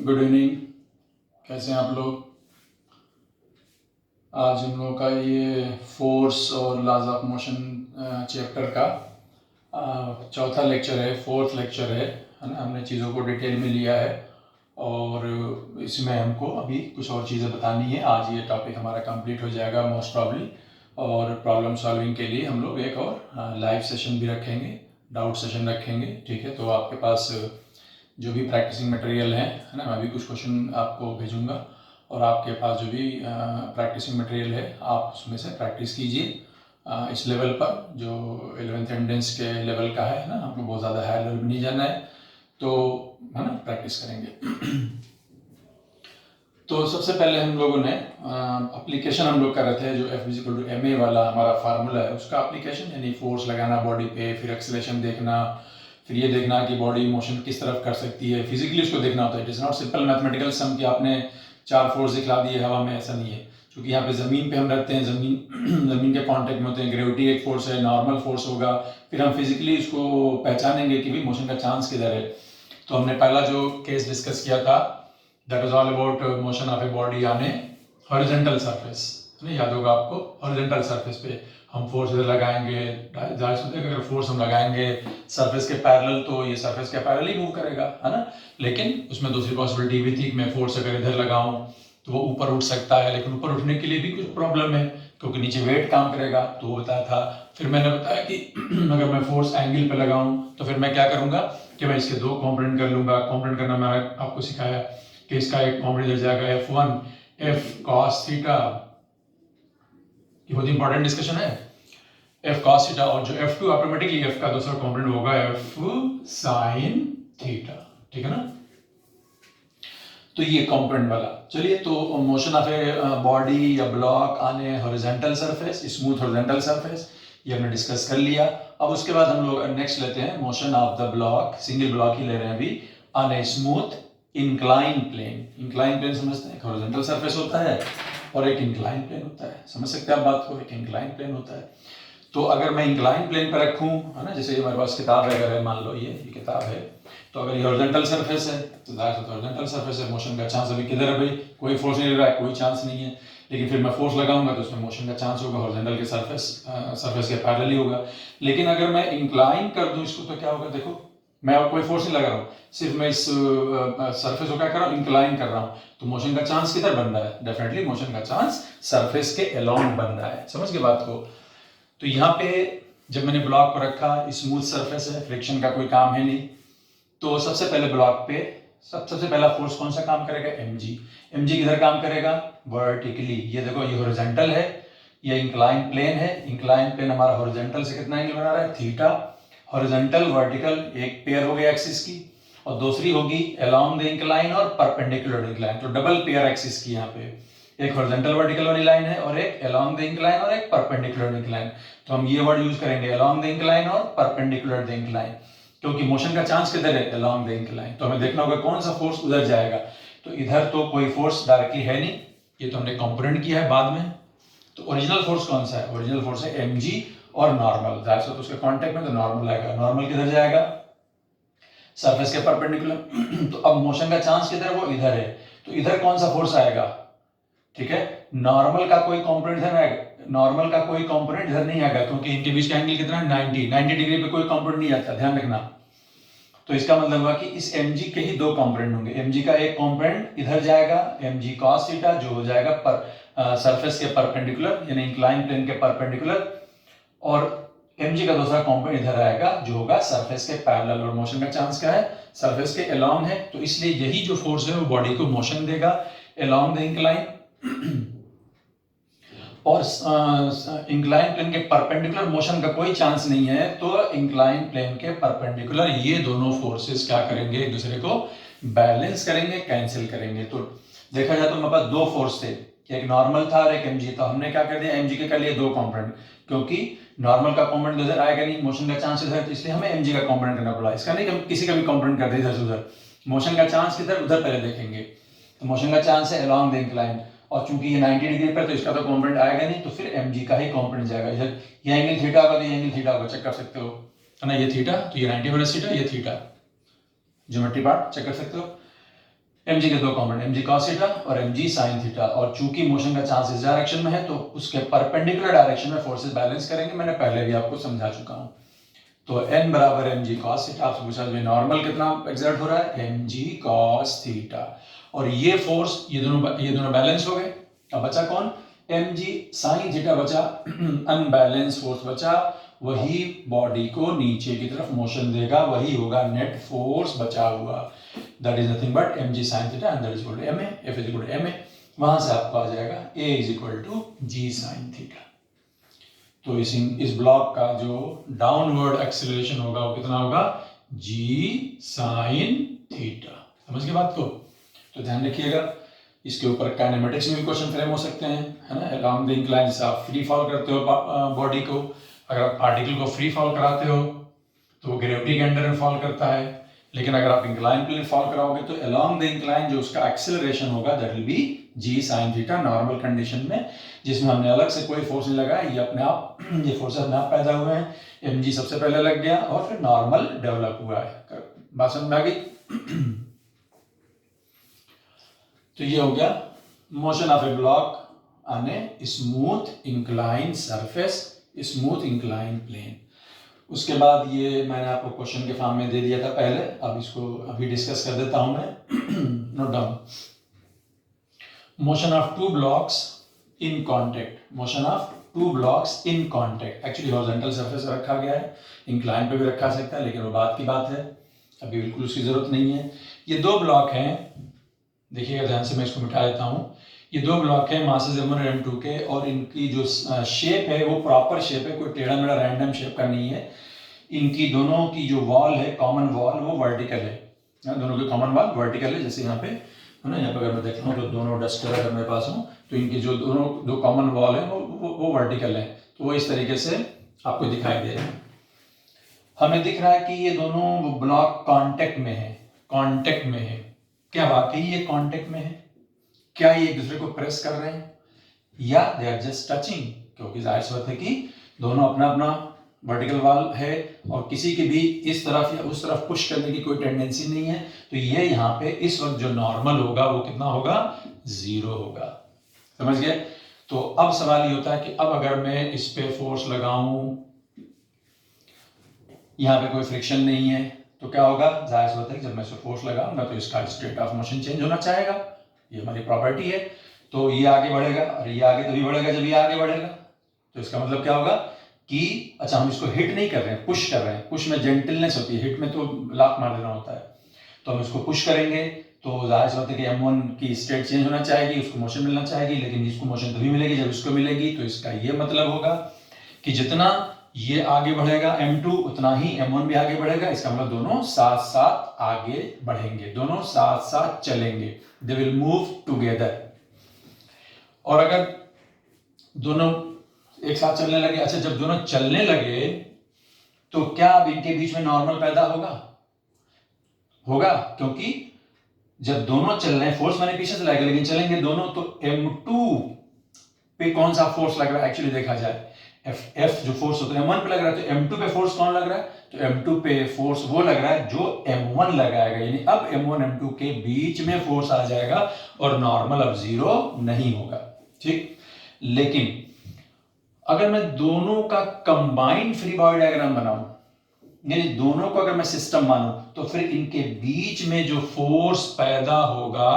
Good evening. कैसे हैं आप लोग? आज हम लोग का ये फोर्स और लॉज ऑफ मोशन चैप्टर का चौथा लेक्चर है, फोर्थ लेक्चर है ना। हमने चीज़ों को डिटेल में लिया है और इसमें हमको अभी कुछ और चीज़ें बतानी है। आज ये टॉपिक हमारा कंप्लीट हो जाएगा मोस्ट प्रॉब्ली, और प्रॉब्लम सॉल्विंग के लिए हम लोग एक और लाइव सेशन भी रखेंगे, डाउट सेशन रखेंगे। ठीक है, तो आपके पास जो भी प्रैक्टिसिंग मटेरियल है ना, मैं भी कुछ क्वेश्चन आपको भेजूंगा और आपके पास जो भी प्रैक्टिसिंग मटेरियल है आप उसमें से प्रैक्टिस कीजिए। इस लेवल पर जो 11th एंट्रेंस के लेवल का है ना, हमको बहुत ज़्यादा हाई लेवल नहीं जाना है, तो है ना प्रैक्टिस करेंगे। तो सबसे पहले हम लोगों ने एप्लीकेशन हम लोग कर रहे थे, जो F=ma वाला हमारा फार्मूला है उसका एप्लीकेशन, यानी फोर्स लगाना बॉडी पे, फिर एक्सेलरेशन देखना, फिर ये देखना कि बॉडी मोशन किस तरफ कर सकती है, फिजिकली उसको देखना होता है। It is not simple mathematical sum कि आपने 4 फोर्स दिखला दिए हवा में, ऐसा नहीं है। क्योंकि यहाँ पे ज़मीन पे हम रहते हैं, ज़मीन के कांटेक्ट में होते हैं, ग्रेविटी एक फोर्स है, नॉर्मल फोर्स होगा, फिर हम फिजिकली उसको पहचानेंगे कि भाई मोशन का चांस किधर है। तो हमने पहला जो केस डिस्कस किया था, that is all about motion of a body on A horizontal surface. याद होगा आपको, हॉरिजॉन्टल सरफेस पे हम फोर्स इधर लगाएंगे, जाहिर सी बात है अगर फोर्स हम लगाएंगे सरफेस के पैरेलल तो ये सरफेस के पैरेलल ही मूव करेगा, है ना। लेकिन उसमें दूसरी पॉसिबिलिटी भी थी कि मैं फोर्स अगर इधर लगाऊं तो वो ऊपर उठ सकता है, लेकिन ऊपर उठने के लिए भी कुछ प्रॉब्लम है क्योंकि नीचे वेट काम करेगा, तो वो बताया था। फिर मैंने बताया कि अगर मैं फोर्स एंगल पे लगाऊं तो फिर मैं क्या करूंगा कि मैं इसके 2 कॉम्पोनेंट कर लूंगा। कॉम्पोनेंट करना मैंने आपको सिखाया कि इसका एक कॉम्पोनेंट जाएगा F1 F cos थीटा, ये बहुत इंपॉर्टेंट डिस्कशन है, F cos थीटा, और जो F2 ऑटोमेटिकली F का दूसरा कॉम्पोनेंट होगा F sin थीटा। ठीक है ना, तो ये कंपोनेंट वाला। चलिए, तो मोशन ऑफ ए बॉडी या block on A horizontal surface, smooth horizontal surface, ये हमने डिस्कस कर लिया। अब उसके बाद हम लोग नेक्स्ट लेते हैं motion of the block, single block ही ले रहे हैं अभी, on a smooth incline plane. Incline plane समझते हैं, एक हॉरिजॉन्टल सरफेस होता है और एक इंक्लाइन प्लेन होता है। समझ सकते हैं आप बात को, एक इंक्लाइन प्लेन होता है। तो अगर मैं इंक्लाइन प्लेन पर रखूं, है ना, जैसे हमारे पास किताब है, अगर मान लो ये किताब है, तो अगर ये हॉरिजॉन्टल सरफेस है तो जाहिर है हॉरिजॉन्टल सरफेस है, मोशन का चांस अभी किधर है भाई, कोई फोर्स नहीं लग रहा है, कोई चांस नहीं है। लेकिन फिर मैं फोर्स लगाऊंगा तो उसमें मोशन का चांस होगा, हॉरिजॉन्टल के सरफेस के पैरेलल ही होगा। लेकिन अगर मैं इंक्लाइन कर दूं इसको तो क्या होगा, देखो मैं और कोई फोर्स नहीं लगा रहा हूँ, सिर्फ मैं इस सरफेस को क्या कर रहा हूँ, इंक्लाइन कर रहा हूँ, तो मोशन का चांस किधर बन रहा है, डेफिनेटली मोशन का चांस सरफेस के अलोंग बन रहा है। समझ गए बात को। तो यहाँ पे जब मैंने ब्लॉक को रखा, स्मूथ सरफेस है, फ्रिक्शन का कोई काम है नहीं, तो सबसे पहले ब्लॉक पे सबसे पहला फोर्स कौन सा काम करेगा, mg। mg किधर काम करेगा, वर्टिकली। ये देखो ये हॉरिजॉन्टल है, ये इंक्लाइन प्लेन है, इंक्लाइन प्लेन हमारा हॉरिजॉन्टल से कितना एंगल बना रहा है, थीटा। हॉरिजॉन्टल वर्टिकल एक पेयर हो गई एक्सिस की, और दूसरी होगी अलोंग द इंक्लाइन और परपेंडिकुलर इंक्लाइन, तो डबल पेयर एक्सिस की यहाँ पे, एक हॉरिजॉन्टल वर्टिकल वाली लाइन है और एक अलोंग द इंक्लाइन और एक परपेंडिकुलर इंक्लाइन। तो हम ये वर्ड यूज करेंगे अलोंग द इंक्लाइन और परपेंडिकुलर द इंक्लाइन, क्योंकि मोशन का चांस किधर है, अलोंग द इंक्लाइन। तो हमें देखना होगा कौन सा फोर्स उधर जाएगा। तो इधर तो कोई फोर्स डायरेक्टली है नहीं, ये तो हमने कंपोनेंट किया है बाद में। तो ओरिजिनल फोर्स कौन सा है, ओरिजिनल फोर्स है mg और नॉर्मल, जाहिर सा तो उसके कांटेक्ट में तो नॉर्मल आएगा। नॉर्मल किधर जाएगा, सरफेस के परपेंडिकुलर। तो अब मोशन का चांस किधर है, वो इधर है, तो इधर कौन सा फोर्स आएगा, ठीक है, नॉर्मल का कोई कंपोनेंट इधर आएगा, नॉर्मल का कोई कंपोनेंट इधर नहीं आएगा, क्योंकि इनके बीच का एंगल कितना है, 90 डिग्री पे कोई कंपोनेंट नहीं आता, ध्यान रखना। तो इसका मतलब हुआ कि इस mg के ही 2 कंपोनेंट होंगे। mg का एक कंपोनेंट इधर जाएगा, mg cos थीटा, जो हो जाएगा पर सरफेस के परपेंडिकुलर, यानी इंक्लाइन प्लेन के परपेंडिकुलर, और mg का दूसरा कंपोनेंट इधर आएगा जो होगा सरफेस के पैरेलल। और मोशन का चांस क्या है, सरफेस के अलोंग है, तो इसलिए यही जो फोर्स है वो बॉडी को मोशन देगा अलोंग द इंक्लाइन। और इंक्लाइन प्लेन के परपेंडिकुलर मोशन का कोई चांस नहीं है, तो इंक्लाइन प्लेन के परपेंडिकुलर ये दोनों फोर्सेस क्या करेंगे, एक दूसरे को बैलेंस करेंगे, कैंसिल करेंगे। तो देखा जाए तो हमारे पास 2 फोर्स थे, एक नॉर्मल था और एक mg था। हमने क्या कर दिया, mg के कर लिए 2 कंपोनेंट, क्योंकि नॉर्मल का कंपोनेंट इधर आएगा नहीं, मोशन का चांस इधर, तो इसलिए हमें mg का कंपोनेंट करना पड़ा। इसका नहीं कि हम किसी का भी कंपोनेंट कर दे इधर से उधर, मोशन का चांस किधर, उधर पहले देखेंगे। तो मोशन का चांस है अलोंग द इंक्लाइन, और चूंकि ये 90 डिग्री पर, तो इसका तो कंपोनेंट आएगा नहीं, तो फिर mg का ही कंपोनेंट जाएगा। इधर ये एंगल थीटा होगा तो ये एंगल थीटा होगा, चेक कर सकते हो, है ना, ये थीटा, तो ये 90 माइनस थीटा, ये थीटा, ज्योमेट्री पार्ट चेक कर सकते हो। mg के दो कॉम्पोनेंट, mg cos थीटा और mg sin थीटा, और चूंकि मोशन का चांस इस डायरेक्शन में है तो उसके परपेंडिकुलर डायरेक्शन में फोर्सेस बैलेंस करेंगे, मैंने पहले भी आपको समझा चुका हूं। तो n बराबर mg cos थीटा, आपसे पूछा जो नॉर्मल कितना एक्सर्ट हो रहा है, mg cos थीटा, और ये फोर्स ये दोनों बैलेंस हो गए। अब बचा कौन, mg sin थीटा बचा, अनबैलेंस फोर्स बचा, वही बॉडी को नीचे की तरफ मोशन देगा, वही होगा नेट फोर्स बचा हुआ, that is nothing but mg sin theta, and that is equal to ma, f is equal to ma, वहां से आपको आ जाएगा a is equal to g sin theta. तो इस ब्लॉक का जो डाउनवर्ड एक्सेलरेशन होगा वो कितना होगा, g sin थीटा। समझ गए बात को? तो ध्यान रखिएगा, इसके ऊपर काइनेमेटिक्स में भी क्वेश्चन फ्रेम हो सकते हैं, है ना। अलोंग द इंक्लाइन से आप फ्री फॉल करते हो बॉडी को, अगर आप पार्टिकल को फ्री फॉल कराते हो तो वो ग्रेविटी के अंडर में फॉल करता है, लेकिन अगर आप इंक्लाइन प्लेन फॉल कराओगे तो अलोंग द इंक्लाइन जो उसका एक्सेलरेशन होगा that will be g sin theta, normal condition में, जिसमें हमने अलग से कोई फोर्स नहीं लगाया, ये अपने आप ये फोर्स अपने आप पैदा हुए हैं, mg सबसे पहले लग गया और फिर नॉर्मल डेवलप हुआ है। बात समझ में आ गई? तो ये हो गया motion of a block on a smooth incline surface, smooth incline plane. उसके बाद ये मैंने आपको क्वेश्चन के फॉर्म में दे दिया था पहले, अब इसको अभी डिस्कस कर देता हूं मैं। Note down, motion of two blocks in contact, motion of two blocks in contact, actually horizontal surface रखा गया है, इंक्लाइन पे भी रखा सकता है, लेकिन वो बात की बात है, अभी बिल्कुल उसकी जरूरत नहीं है। ये दो ब्लॉक हैं, देखिएगा ध्यान से, मैं इसको मिटा देता हूं। ये दो ब्लॉक हैं मासेस m1 और m2 के, और इनकी जो शेप है वो प्रॉपर शेप है, कोई टेढ़ा मेढ़ा रैंडम शेप का नहीं है। इनकी दोनों की जो वॉल है, कॉमन वॉल, वो वर्टिकल है, दोनों की कॉमन वॉल वर्टिकल है, जैसे यहाँ पे है ना, यहाँ पे अगर मैं देखता हूँ तो दोनों डस्टर अगर मेरे पास हो तो इनकी जो दोनों दो कॉमन वॉल है वो वर्टिकल है, तो वो इस तरीके से आपको दिखाई दे रहा है। हमें दिख रहा है कि ये दोनों ब्लॉक कांटेक्ट में है, कांटेक्ट में है। क्या वाकई ये कांटेक्ट में है? क्या ये एक दूसरे को प्रेस कर रहे हैं, या दे आर जस्ट टचिंग? क्योंकि जाहिर सी बात है कि दोनों अपना अपना वर्टिकल वॉल है और किसी की भी इस तरफ या उस तरफ पुश करने की कोई टेंडेंसी नहीं है, तो ये यहाँ पे इस वक्त जो नॉर्मल होगा वो कितना होगा, 0 होगा। समझ गए? तो अब सवाल ये होता है कि अब अगर मैं इस पे फोर्स लगाऊं, यहाँ पे कोई फ्रिक्शन नहीं है, तो क्या होगा, जाहिर सी बात है कि जब मैं इस फोर्स लगाऊंगा तो इसका स्टेट ऑफ मोशन चेंज होना चाहेगा, ये हमारी प्रॉपर्टी है। तो ये आगे बढ़ेगा और ये आगे तभी बढ़ेगा जब ये आगे बढ़ेगा। तो इसका मतलब क्या होगा कि अच्छा, हम इसको हिट नहीं कर रहे हैं, पुश कर रहे हैं। पुश में जेंटलनेस होती है, हिट में तो लात मार देना होता है। तो हम इसको पुश करेंगे तो जाहिर सी बात है कि m1 की स्टेट चेंज होना चाहेगी, उसको मोशन मिलना चाहेगी, लेकिन इसको मोशन तभी मिलेगी जब इसको मिलेगी। तो इसका ये मतलब होगा कि जितना ये आगे बढ़ेगा m2 उतना ही m1 भी आगे बढ़ेगा। इसका मतलब दोनों साथ साथ आगे बढ़ेंगे, दोनों साथ साथ चलेंगे, दे विल मूव टुगेदर। और अगर दोनों एक साथ चलने लगे, अच्छा जब दोनों चलने लगे तो क्या अब इनके बीच में नॉर्मल पैदा होगा? होगा, क्योंकि जब दोनों चल रहे हैं, फोर्स मैंने पीछे से लगाया लेकिन चलेंगे दोनों, तो m2 पे कौन सा फोर्स लग रहा है? एक्चुअली देखा जाए F जो फोर्स होता है m1 पे लग रहा है, तो m2 पे फोर्स कौन लग रहा है? तो m2 पे फोर्स वो लग रहा है जो m1 लगाएगा, यानी अब m1 m2 के बीच में फोर्स आ जाएगा और नॉर्मल अब 0 नहीं होगा। ठीक, लेकिन अगर मैं दोनों का कंबाइंड फ्री बॉडी डायग्राम बनाऊं, यानी दोनों को अगर मैं सिस्टम मानूं, तो फिर इनके बीच में जो फोर्स पैदा होगा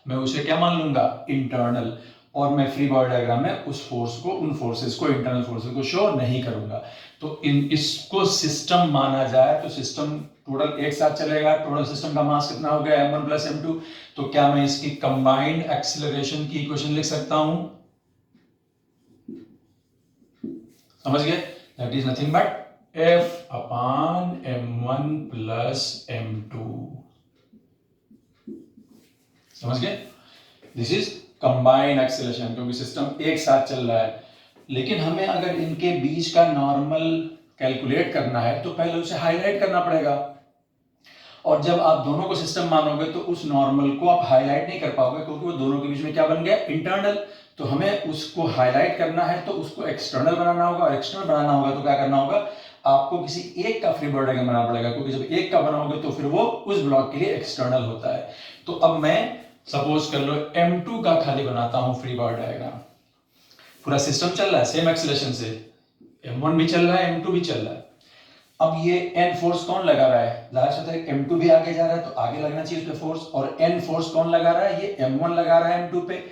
मैं उसे क्या मान लूंगा? इंटरनल। और मैं फ्री बॉडी डायग्राम में उस फोर्स को, उन फोर्सेस को, इंटरनल फोर्सेस को शो नहीं करूंगा। तो इसको सिस्टम माना जाए तो सिस्टम टोटल एक साथ चलेगा। टोटल सिस्टम का मास कितना हो गया? m1 plus m2। तो क्या मैं इसकी कंबाइंड एक्सीलरेशन की इक्वेशन लिख सकता हूं? समझ गए? That is nothing but F upon m1 plus m2। समझ गए? दिस इज कंबाइंड एक्सीलरेशन, क्योंकि सिस्टम एक साथ चल रहा है। लेकिन हमें अगर इनके बीच का नॉर्मल कैलकुलेट करना है तो पहले उसे हाईलाइट करना पड़ेगा, और जब आप दोनों को सिस्टम मानोगे तो उस नॉर्मल को आप हाईलाइट नहीं कर पाओगे, क्योंकि वो दोनों के बीच में क्या बन गया? इंटरनल। तो हमें उसको हाईलाइट करना है तो उसको एक्सटर्नल बनाना होगा, और एक्सटर्नल बनाना होगा तो क्या करना होगा? आपको किसी एक का फ्री बॉडी डायग्राम बनाना पड़ेगा, क्योंकि जब एक का बनाओगे तो फिर वो उस ब्लॉक के लिए एक्सटर्नल होता है। तो अब मैं सपोज कर लो M2 का खाली बनाता हूं फ्री बॉडी डायग्राम। पूरा सिस्टम चल रहा है सेम एक्सीलरेशन से, M1 भी चल रहा है, M2 भी चल रहा है। अब ये N फोर्स कौन लगा रहा है? जाहिर सी बात है M2 भी आगे जा रहा है तो आगे लगना चाहिए उस पे फोर्स, और N फोर्स कौन लगा रहा है? ये M1 लगा रहा है M2 पे,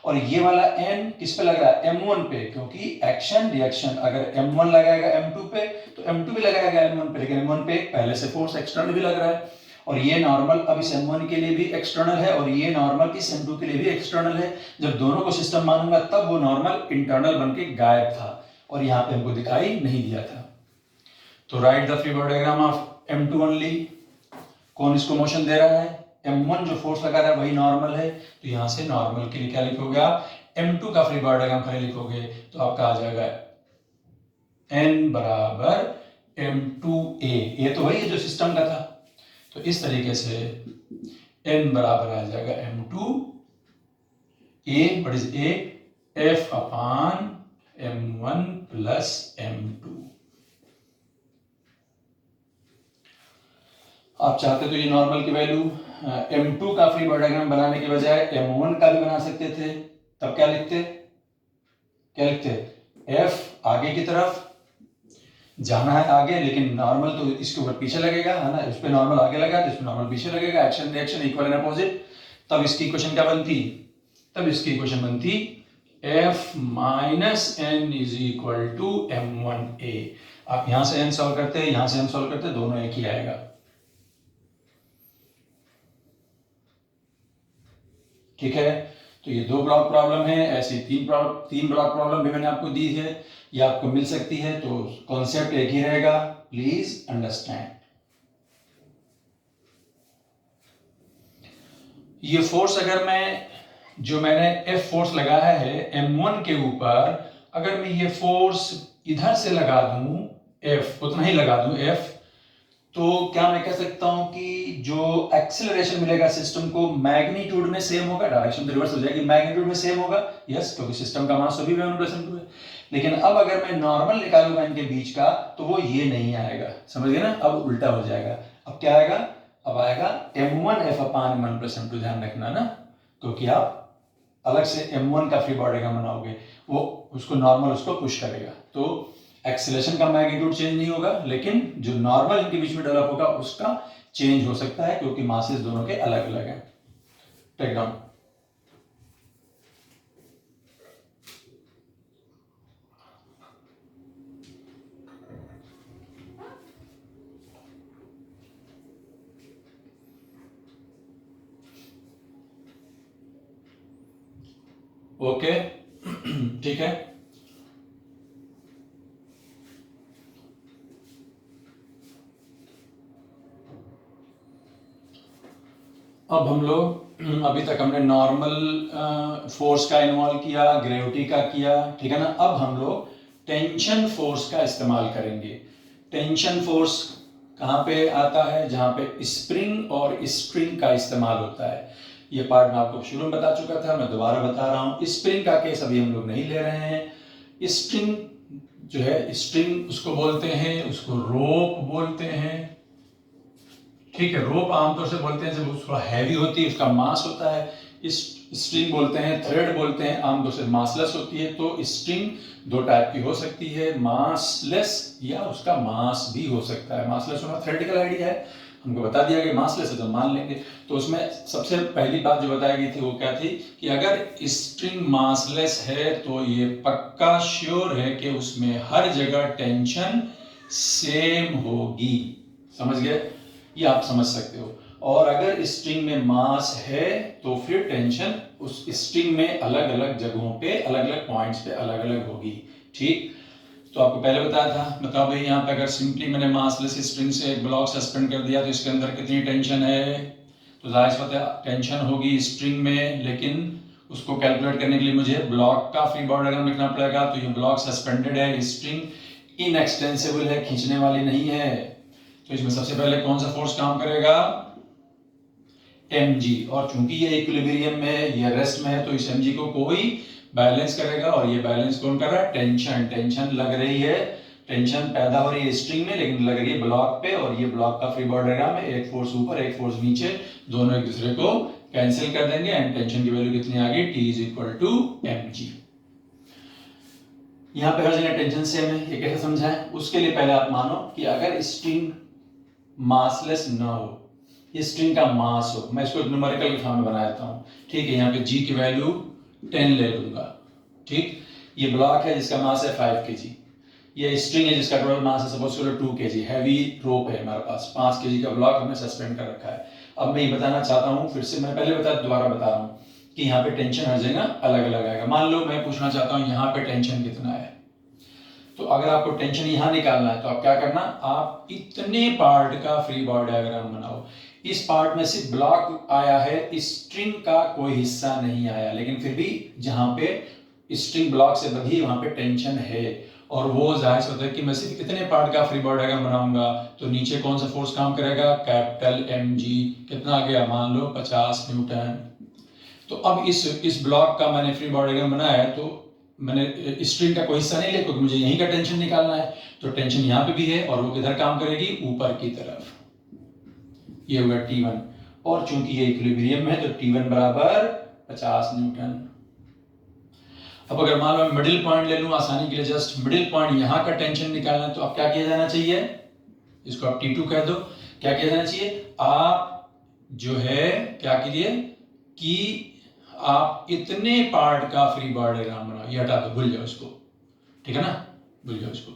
और ये वाला N किस पे लग रहा है? M1 पे, क्योंकि एक्शन रिएक्शन अगर M1 लगाएगा M2 पे तो M2 भी लगाएगा M1 पे, लेकिन M1 पे पहले से फोर्स एक्सटर्नल भी लग रहा है, और ये नॉर्मल अब इस M1 के लिए भी एक्सटर्नल है और ये नॉर्मल इस M2 के लिए भी एक्सटर्नल है। जब दोनों को सिस्टम मानूंगा तब वो नॉर्मल इंटरनल बन के गायब था और यहाँ पे हमको दिखाई नहीं दिया था। तो right the free body diagram of M2 only. कौन इसको मोशन दे रहा है? M1 जो फोर्स लगा रहा है वही नॉर्मल है, तो यहां से नॉर्मल के लिए क्या लिखोगे आप? M2 का फ्री बॉडी डायग्राम खाली लिखोगे तो आपका आ जाएगा N बराबर M2A। ये तो वही है जो सिस्टम का था, तो इस तरीके से N बराबर आ जाएगा M2A, what is A? F upon M1 plus M2। आप चाहते तो ये नॉर्मल की वैल्यू M2 का फ्री बॉडी डायग्राम बनाने के बजाय M1 का भी बना सकते थे। तब क्या लिखते? F आगे की तरफ जाना है आगे, लेकिन नॉर्मल तो इसके ऊपर पीछे लगेगा, है ना? इस पे नॉर्मल आगे लगा तो इस पे नॉर्मल पीछे लगेगा, action reaction equal and opposite. तब इसकी इक्वेशन क्या बनती? तब इसकी इक्वेशन बनती F minus N is equal to M1A। आप यहां से N सॉल्व करते हैं, यहां से M सॉल्व करते हैं, दोनों एक ही आएगा। ठीक है, तो ये 2 ब्लॉक प्रॉब्लम है, ऐसी 3 ब्लॉक प्रॉब्लम भी मैंने आपको दी है, ये आपको मिल सकती है, तो कॉन्सेप्ट एक ही रहेगा, प्लीज अंडरस्टैंड। ये फोर्स अगर मैंने F फोर्स लगाया है M1 के ऊपर, अगर मैं ये फोर्स इधर से लगा दूं F, उतना ही लगा दूं F, तो क्या मैं कह सकता हूं कि जो एक्सेलरेशन मिलेगा सिस्टम को मैग्नीट्यूड में सेम होगा, डायरेक्शन रिवर्स हो जाएगी, मैग्नीट्यूड में सेम होगा, यस, क्योंकि सिस्टम का मास सभी में 1/2 है। लेकिन अब अगर मैं नॉर्मल निकालूंगा इनके बीच का तो वो ये नहीं आएगा, समझ गए ना? अब उल्टा हो जाएगा। अब क्या आएगा? अब आएगा M1F अपान 1/2। ध्यान रखना ना, क्योंकि आप अलग से M1 का फ्री बॉडी डायग्राम बनाओगे, वो उसको नॉर्मल उसको पुश करेगा, तो एक्सेलरेशन का मैग्नीट्यूड चेंज नहीं होगा, लेकिन जो नॉर्मल इनके बीच में डेवलप होगा उसका चेंज हो सकता है, क्योंकि मासेस दोनों के अलग अलग हैं। Take down. ओके, ठीक है। अब हम लोग अभी तक हमने नॉर्मल फोर्स का इन्वॉल्व किया, ग्रेविटी का किया, ठीक है ना? अब हम लोग टेंशन फोर्स का इस्तेमाल करेंगे। टेंशन फोर्स कहाँ पे आता है? जहाँ पे स्प्रिंग और स्ट्रिंग का इस्तेमाल होता है। ये पार्ट मैं आपको शुरू में बता चुका था, मैं दोबारा बता रहा हूँ। स्प्रिंग का केस अभी हम लोग नहीं ले रहे हैं। स्ट्रिंग जो है, स्ट्रिंग उसको बोलते हैं, उसको रोप बोलते हैं, ठीक है? रोप आमतौर से बोलते हैं जब वो थोड़ा हैवी होती है, उसका मास होता है। इस स्ट्रिंग बोलते हैं, थ्रेड बोलते हैं, आमतौर से मासलेस होती है। तो स्ट्रिंग 2 टाइप की हो सकती है, मासलेस या उसका मास भी हो सकता है। मासलेस होना थ्योरेटिकल आइडिया है, हमको बता दिया कि मासलेस है तो मान लेंगे। तो उसमें सबसे पहली बात जो बताई गई थी वो क्या थी कि अगर स्ट्रिंग मासलेस है तो ये पक्का श्योर है कि उसमें हर जगह टेंशन सेम होगी। समझ गए? ये आप समझ सकते हो। और अगर स्ट्रिंग में मास है तो फिर टेंशन उस स्ट्रिंग में अलग अलग जगहों पे, अलग अलग पॉइंट्स पे अलग अलग होगी। ठीक, तो आपको पहले बताया था। बताओ भाई, यहाँ पे अगर सिंपली मैंने मासलेस स्ट्रिंग से एक ब्लॉक सस्पेंड कर दिया तो इसके अंदर कितनी टेंशन है? तो जाहिर सी बात है टेंशन होगी स्ट्रिंग में, लेकिन उसको कैलकुलेट करने के लिए मुझे ब्लॉक का फ्री बॉडी डायग्राम लिखना पड़ेगा। तो ये ब्लॉक सस्पेंडेड है, स्ट्रिंग इनएक्सटेंसिबल है, खींचने वाली नहीं है। तो इसमें सबसे पहले कौन सा फोर्स काम करेगा? mg। और चूंकि ये इक्विलिब्रियम में, ये रेस्ट में है, तो इस mg को कोई बैलेंस करेगा, और ये बैलेंस कौन कर रहा है? टेंशन। टेंशन लग रही है टेंशन पैदा हो रही है स्ट्रिंग में लेकिन लग रही है ब्लॉक पे, और ये ब्लॉक का फ्री बॉडी डायग्राम है, एक फोर्स ऊपर एक फोर्स नीचे, दोनों एक दूसरे को कैंसिल कर देंगे एंड टेंशन की वैल्यू कितनी आ गई, T is equal to mg। यहाँ पे हर जगह टेंशन सेम है, ये कैसे समझाएं? उसके लिए पहले आप मानो कि अगर स्ट्रिंग मासलेस ना हो, ये स्ट्रिंग का मास हो, मैं इसको न्यूमेरिकल फॉर्म में बना देता हूँ, ठीक है। यहाँ पे g की वैल्यू 10 ले लूंगा, ठीक। ये ब्लॉक है जिसका मास है 5 kg, ये स्ट्रिंग है जिसका टोटल मास है सपोज करो 2 kg, हैवी रोप है हमारे पास, 5 kg का ब्लॉक हमने सस्पेंड कर रखा है। अब मैं ये बताना चाहता हूँ, फिर से मैं पहले दोबारा बता रहा हूँ कि यहाँ पे टेंशन हर जगह अलग अलग आएगा। मान लो मैं पूछना चाहता हूँ यहाँ पे टेंशन कितना है, तो अगर आपको टेंशन यहाँ निकालना है तो आप क्या करना, आप इतने पार्ट का फ्री बॉडी डायग्राम बनाओ। इस पार्ट में सिर्फ ब्लॉक आया है, स्ट्रिंग का कोई हिस्सा नहीं आया, लेकिन फिर भी जहाँ पे स्ट्रिंग ब्लॉक से बंधी वहां पे टेंशन है, और वो जाहिर सी बात है कि मैं सिर्फ इतने पार्ट का फ्री बॉडी डायग्राम बनाऊंगा तो नीचे कौन सा फोर्स काम करेगा, कैपिटल mg, कितना आ गया, मान लो 50 न्यूटन। तो अब इस ब्लॉक का मैंने फ्री बॉडी डायग्राम बनाया है, तो मैंने स्ट्रिंग का कोई हिस्सा नहीं लिया क्योंकि मुझे यहीं का टेंशन निकालना है, तो टेंशन यहाँ पे भी है और वो किधर काम करेगी, ऊपर की तरफ, ये होगा T1, और चूंकि ये इक्विलिब्रियम में है तो T1 बराबर 50 न्यूटन। अब अगर मान लो मैं मिडिल पॉइंट ले लूं आसानी के लिए, जस्ट मिडिल पॉइंट यहाँ का टेंशन निकालना है, तो अब क्या किया जाना चाहिए, इसको आप T2 कह दो। क्या किया जाना चाहिए, आप जो है क्या कीजिए कि आप इतने पार्ट का फ्री बॉडी डायग्राम बनाओ, ये हटा दो, भूल जाओ इसको, ठीक है ना, भूल जाओ इसको।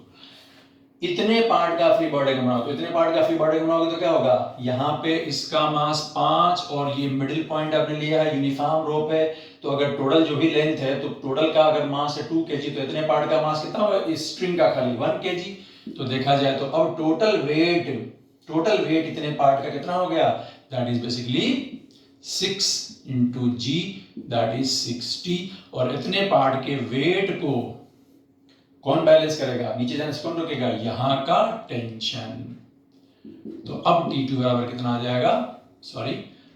इतने पार्ट का फ्री बॉडी डायग्राम बनाओ, तो इतने पार्ट का फ्री बॉडी डायग्राम बनाओगे तो क्या होगा, यहाँ पे इसका मास 5 और ये मिडिल पॉइंट आपने लिया है, यूनिफॉर्म रोप है, तो अगर टोटल जो भी लेंथ है तो टोटल का अगर मास है 2 kg, तो इतने पार्ट का मास कितना होगा, इस स्ट्रिंग का खाली 1 kg। तो देखा जाए तो अब टोटल वेट इतने पार्ट का कितना हो गया, that is basically 6 into G, that is 60। और इतने पार्ट के वेट को कौन बैलेंस करेगा, नीचे जाने से कौन रोकेगा, यहां का टेंशन। तो अब T2 बराबर कितना आ जाएगा, सॉरी,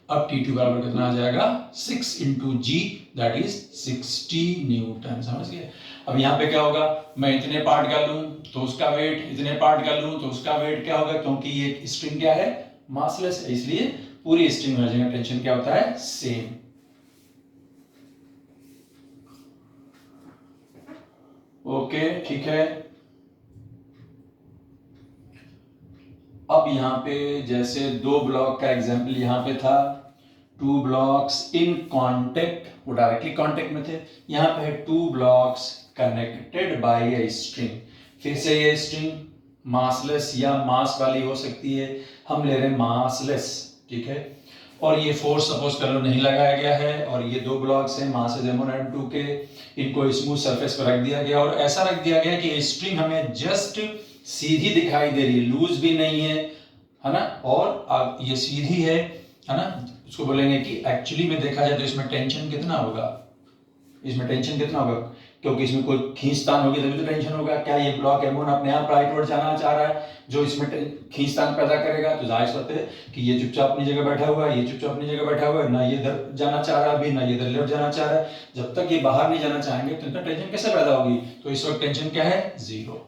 अब T2 बराबर कितना आ जाएगा, 6 into G, that is 60 newton. समझ गए? अब यहाँ पे क्या होगा, मैं इतने पार्ट का लूं तो उसका वेट, इतने पार्ट का लूं तो उसका वेट क्या होगा, क्योंकि ये स्ट्रिंग क्या है, मासलेस है, इसलिए पूरी स्ट्रिंग में जगह टेंशन क्या होता है, सेम। ओके, ठीक है। अब यहाँ पे जैसे 2 ब्लॉक का एग्जांपल यहाँ पे था, 2 ब्लॉक्स इन कांटेक्ट, वो डायरेक्टली कांटेक्ट में थे, यहाँ पे है 2 blocks connected by a string. फिर से ये स्ट्रिंग मासलेस या मास वाली हो सकती है, हम ले रहे हैं मासलेस, ठीक है। और ये फोर्स सपोज कर लो नहीं लगाया गया है, और ये 2 ब्लॉक्स हैं मास M1 और M2 के, इनको स्मूथ सरफेस पर रख दिया गया, और ऐसा रख दिया गया कि ये स्ट्रिंग हमें जस्ट सीधी दिखाई दे रही है, लूज भी नहीं है ना, और ये सीधी है ना। उसको बोलेंगे कि एक्चुअली में देखा जाए तो इसमें टेंशन कितना होगा, इसमें टेंशन कितना होगा, क्योंकि इसमें कोई खींचतान होगी तभी तो टेंशन होगा। क्या ये ब्लॉक M1 अपने आप राइटवर्ड जाना चाह रहा है जो इसमें खींचतान पैदा करेगा, तो जाहिर बात है कि ये चुपचाप अपनी जगह बैठा हुआ है, ये चुपचाप अपनी जगह बैठा हुआ है, ना ये इधर जाना चाह रहा है अभी, ना ये इधर लेफ्ट जाना चाह रहा है। जब तक ये बाहर नहीं जाना चाहेंगे तो इनका टेंशन कैसे पैदा होगी, तो इस वक्त टेंशन क्या है, 0,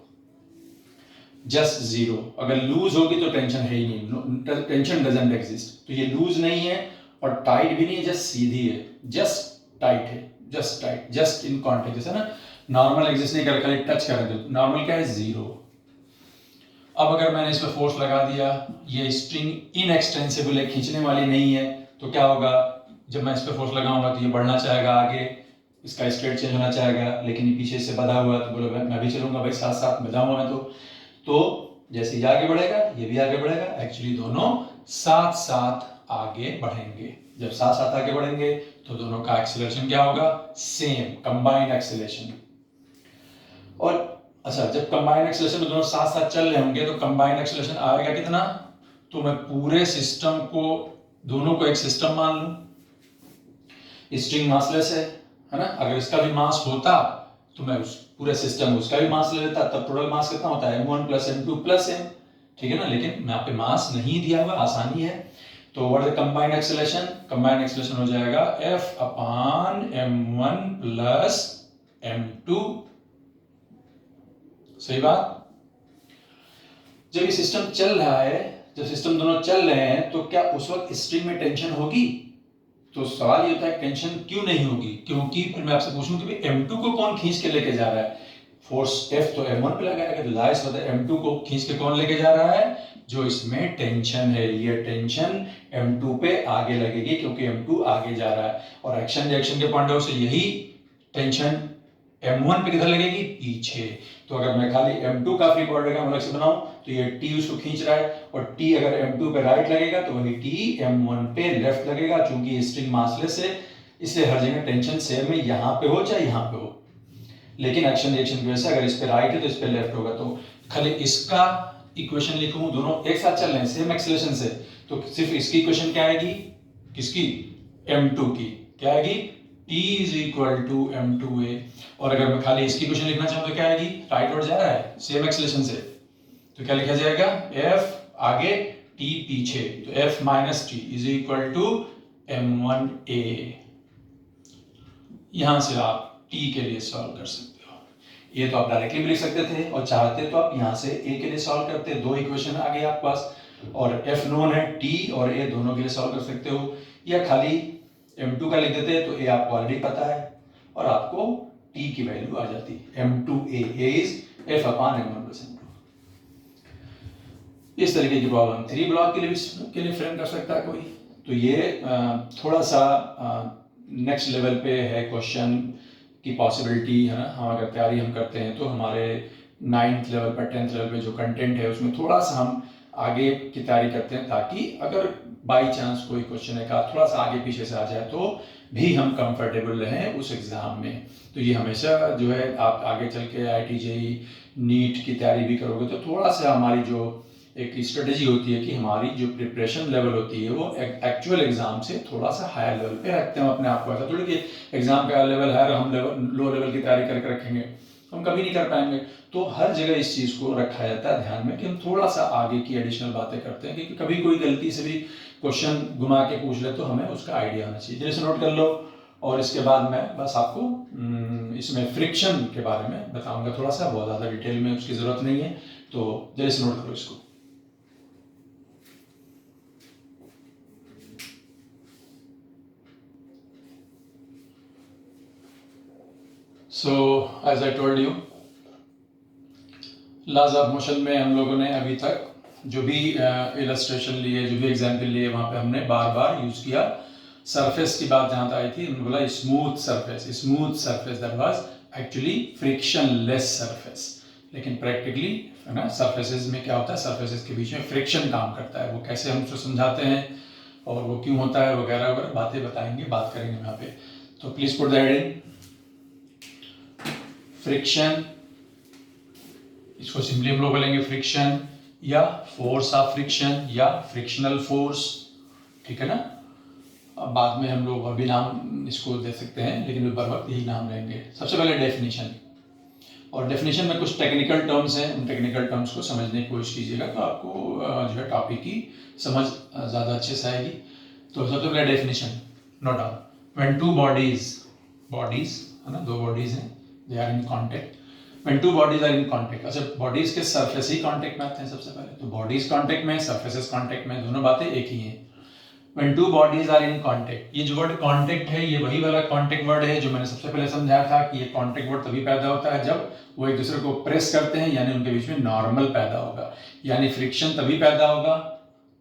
जस्ट 0। अगर लूज होगी तो टेंशन है ही नहीं, टेंशन डजंट एग्जिस्ट। तो ये लूज नहीं है और टाइट भी नहीं है, जस्ट सीधी है, जस्ट टाइट है, just tight, just in contact, जैसे ना नॉर्मल एग्जिस्ट नहीं कर, खाली टच कर दो, नॉर्मल क्या है, 0। अब अगर मैंने इस पर फोर्स लगा दिया, ये स्ट्रिंग इनएक्सटेंसिबल है, खींचने वाली नहीं है, तो क्या होगा, जब मैं इस पर फोर्स लगाऊंगा तो ये बढ़ना चाहेगा आगे, इसका स्ट्रेट चेंज होना चाहेगा, लेकिन ये पीछे से बंधा हुआ है, तो बोलो मैं भी चलूंगा भाई, साथ साथ में जाऊंगा मैं, तो जैसे ये आगे बढ़ेगा ये भी आगे बढ़ेगा, एक्चुअली दोनों साथ साथ आगे बढ़ेंगे। जब साथ साथ आगे बढ़ेंगे तो दोनों का एक्सीलरेशन क्या होगा, सेम, कंबाइंड एक्सीलरेशन। और अच्छा, जब कंबाइंड एक्सीलरेशन में दोनों साथ साथ चल रहे होंगे तो कंबाइंड एक्सीलरेशन आएगा कितना, तो मैं पूरे सिस्टम को, दोनों को एक सिस्टम मान लूं, स्ट्रिंग मासलेस है ना, अगर इसका भी मास होता तो मैं उस पूरे सिस्टम उसका भी मास ले लेता, तब टोटल मास कितना होता है, M1 plus M2 plus M, ठीक है ना। लेकिन यहाँ पे मास नहीं दिया हुआ, आसानी है, तो what is the combined acceleration, combined acceleration हो जाएगा F upon M1 plus M2, सही बात। जब ये सिस्टम चल रहा है, जब सिस्टम दोनों चल रहे हैं, तो क्या उस वक्त स्ट्रिंग में टेंशन होगी? तो सवाल ये होता है टेंशन क्यों नहीं होगी? क्योंकि फिर मैं आपसे पूछूं कि M2 को कौन खींच के लेके जा रहा है? फोर्स F तो M1 पे लगाएगा, तो जाहिर सी बात है M2 को खींच के कौन लेके जा रहा है? जो इसमें टेंशन है, ये टेंशन M2 पे आगे लगेगी क्योंकि M2 आगे जा रहा है, और एक्शन रिएक्शन के पॉइंट ऑफ व्यू से यही टेंशन M1 पे किधर लगेगी? पीछे। तो अगर मैं खाली M2 का फ्री बॉडी डायग्राम अलग से बनाऊं तो ये T उसको खींच रहा है, और T अगर M2 पे राइट लगेगा तो वही T M1 पे लेफ्ट लगेगा, चूंकि स्ट्रिंग मासलेस है इसलिए हर जगह टेंशन सेम है, यहाँ पे हो चाहे यहाँ पे हो। लेकिन एक्शन रिएक्शन की वजह से अगर इस पे राइट है तो इस पे लेफ्ट होगा। तो खाली इसका इक्वेशन लिखूं, दोनों एक साथ चल रहे हैं सेम एक्सेलरेशन से, तो सिर्फ इसकी इक्वेशन क्या आएगी? किसकी? M2 की। क्या आएगी? T is equal to M2A। और अगर मैं खाली इसकी इक्वेशन लिखना चाहूं तो क्या आएगी? राइट और जा रहा है सेम एक्सेलरेशन से, तो क्या लिखा जाएगा? F आगे T पीछे, तो F minus T is equal to M1A। यहां से आप T के लिए सॉल्व कर सकते हो। ये तो आप डायरेक्टली भी लिख सकते थे, और चाहते तो आप यहां से A के लिए सॉल्व करते, दो इक्वेशन आ गई आपके पास, और F नोन है, T और A दोनों के लिए सॉल्व कर सकते हो, या खाली M2 का लिख देते तो A आपको ऑलरेडी पता है और आपको T की वैल्यू आ जाती है M2A। A is F upon M1 plus M2। इस तरीके की प्रॉब्लम 3 ब्लॉक के लिए भी फ्रेम कर सकता है कोई। तो ये थोड़ा सा नेक्स्ट लेवल पे है क्वेश्चन की पॉसिबिलिटी है ना। हम अगर तैयारी हम करते हैं तो हमारे 9th लेवल पर 10th लेवल पे जो कंटेंट है उसमें थोड़ा सा हम आगे की तैयारी करते हैं, ताकि अगर बाई चांस कोई क्वेश्चन का थोड़ा सा आगे पीछे से आ जाए तो भी हम कंफर्टेबल रहें उस एग्ज़ाम में। तो ये हमेशा जो है आप आगे चल के IIT JEE नीट की तैयारी भी करोगे तो थोड़ा सा हमारी जो एक स्ट्रेटेजी होती है कि हमारी जो प्रिपरेशन लेवल होती है वो एक्चुअल एग्जाम से थोड़ा सा हायर लेवल पे रखते हैं अपने आप को। ऐसा थोड़ी कि एग्जाम का लेवल है और हम लो लेवल की तैयारी करके रखेंगे, हम कभी नहीं कर पाएंगे। तो हर जगह इस चीज़ को रखा जाता है ध्यान में कि हम थोड़ा सा आगे की एडिशनल बातें करते हैं, क्योंकि कभी कोई गलती से भी क्वेश्चन घुमा के पूछ ले तो हमें उसका आइडिया होना चाहिए। जैसे नोट कर लो, और इसके बाद मैं बस आपको इसमें फ्रिक्शन के बारे में बताऊंगा थोड़ा सा, बहुत ज़्यादा डिटेल में उसकी ज़रूरत नहीं है, तो जैसे नोट करो इसको। So as I told you, laws of motion में हम लोगों ने अभी तक जो भी इलस्ट्रेशन लिए, जो भी एग्जाम्पल लिए, वहाँ पे हमने बार बार यूज किया सरफेस की बात जहाँ तक आई थी, हमने बोला smooth surface that was actually frictionless surface. लेकिन प्रैक्टिकली है ना सरफेसेस में क्या होता है, सरफेसेस के बीच में फ्रिक्शन काम करता है। वो कैसे हम उसको समझाते हैं और वो क्यों होता है वगैरह वगैरह बातें बताएंगे, बात करेंगे यहाँ पे। तो please put that in friction, इसको सिंपली हम लोग बोलेंगे फ्रिक्शन या फोर्स ऑफ फ्रिक्शन या फ्रिक्शनल फोर्स, ठीक है ना। अब बाद में हम लोग और भी नाम इसको दे सकते हैं, लेकिन बर वक्त यही नाम रहेंगे। सबसे पहले डेफिनेशन, और डेफिनेशन में कुछ टेक्निकल टर्म्स हैं, उन टेक्निकल टर्म्स को समझने की कोशिश कीजिएगा तो आपको जो है टॉपिक की समझ ज़्यादा अच्छे से आएगी। तो सबसे पहले definition, note down, when two bodies है ना, दो बॉडीज हैं, they are in contact. When two bodies are in contact, अच्छा बॉडीज के सरफेस ही कांटेक्ट में आते हैं सबसे पहले, तो बॉडीज कांटेक्ट में, सरफेसेस कांटेक्ट में, दोनों बातें एक ही हैं। When two bodies are in contact, ये जो वर्ड कांटेक्ट है ये वही वाला कांटेक्ट वर्ड है जो मैंने सबसे पहले समझाया था कि ये कांटेक्ट वर्ड तभी पैदा होता है जब वो एक दूसरे को प्रेस करते हैं, यानी उनके बीच में नॉर्मल पैदा होगा। यानी फ्रिक्शन तभी पैदा होगा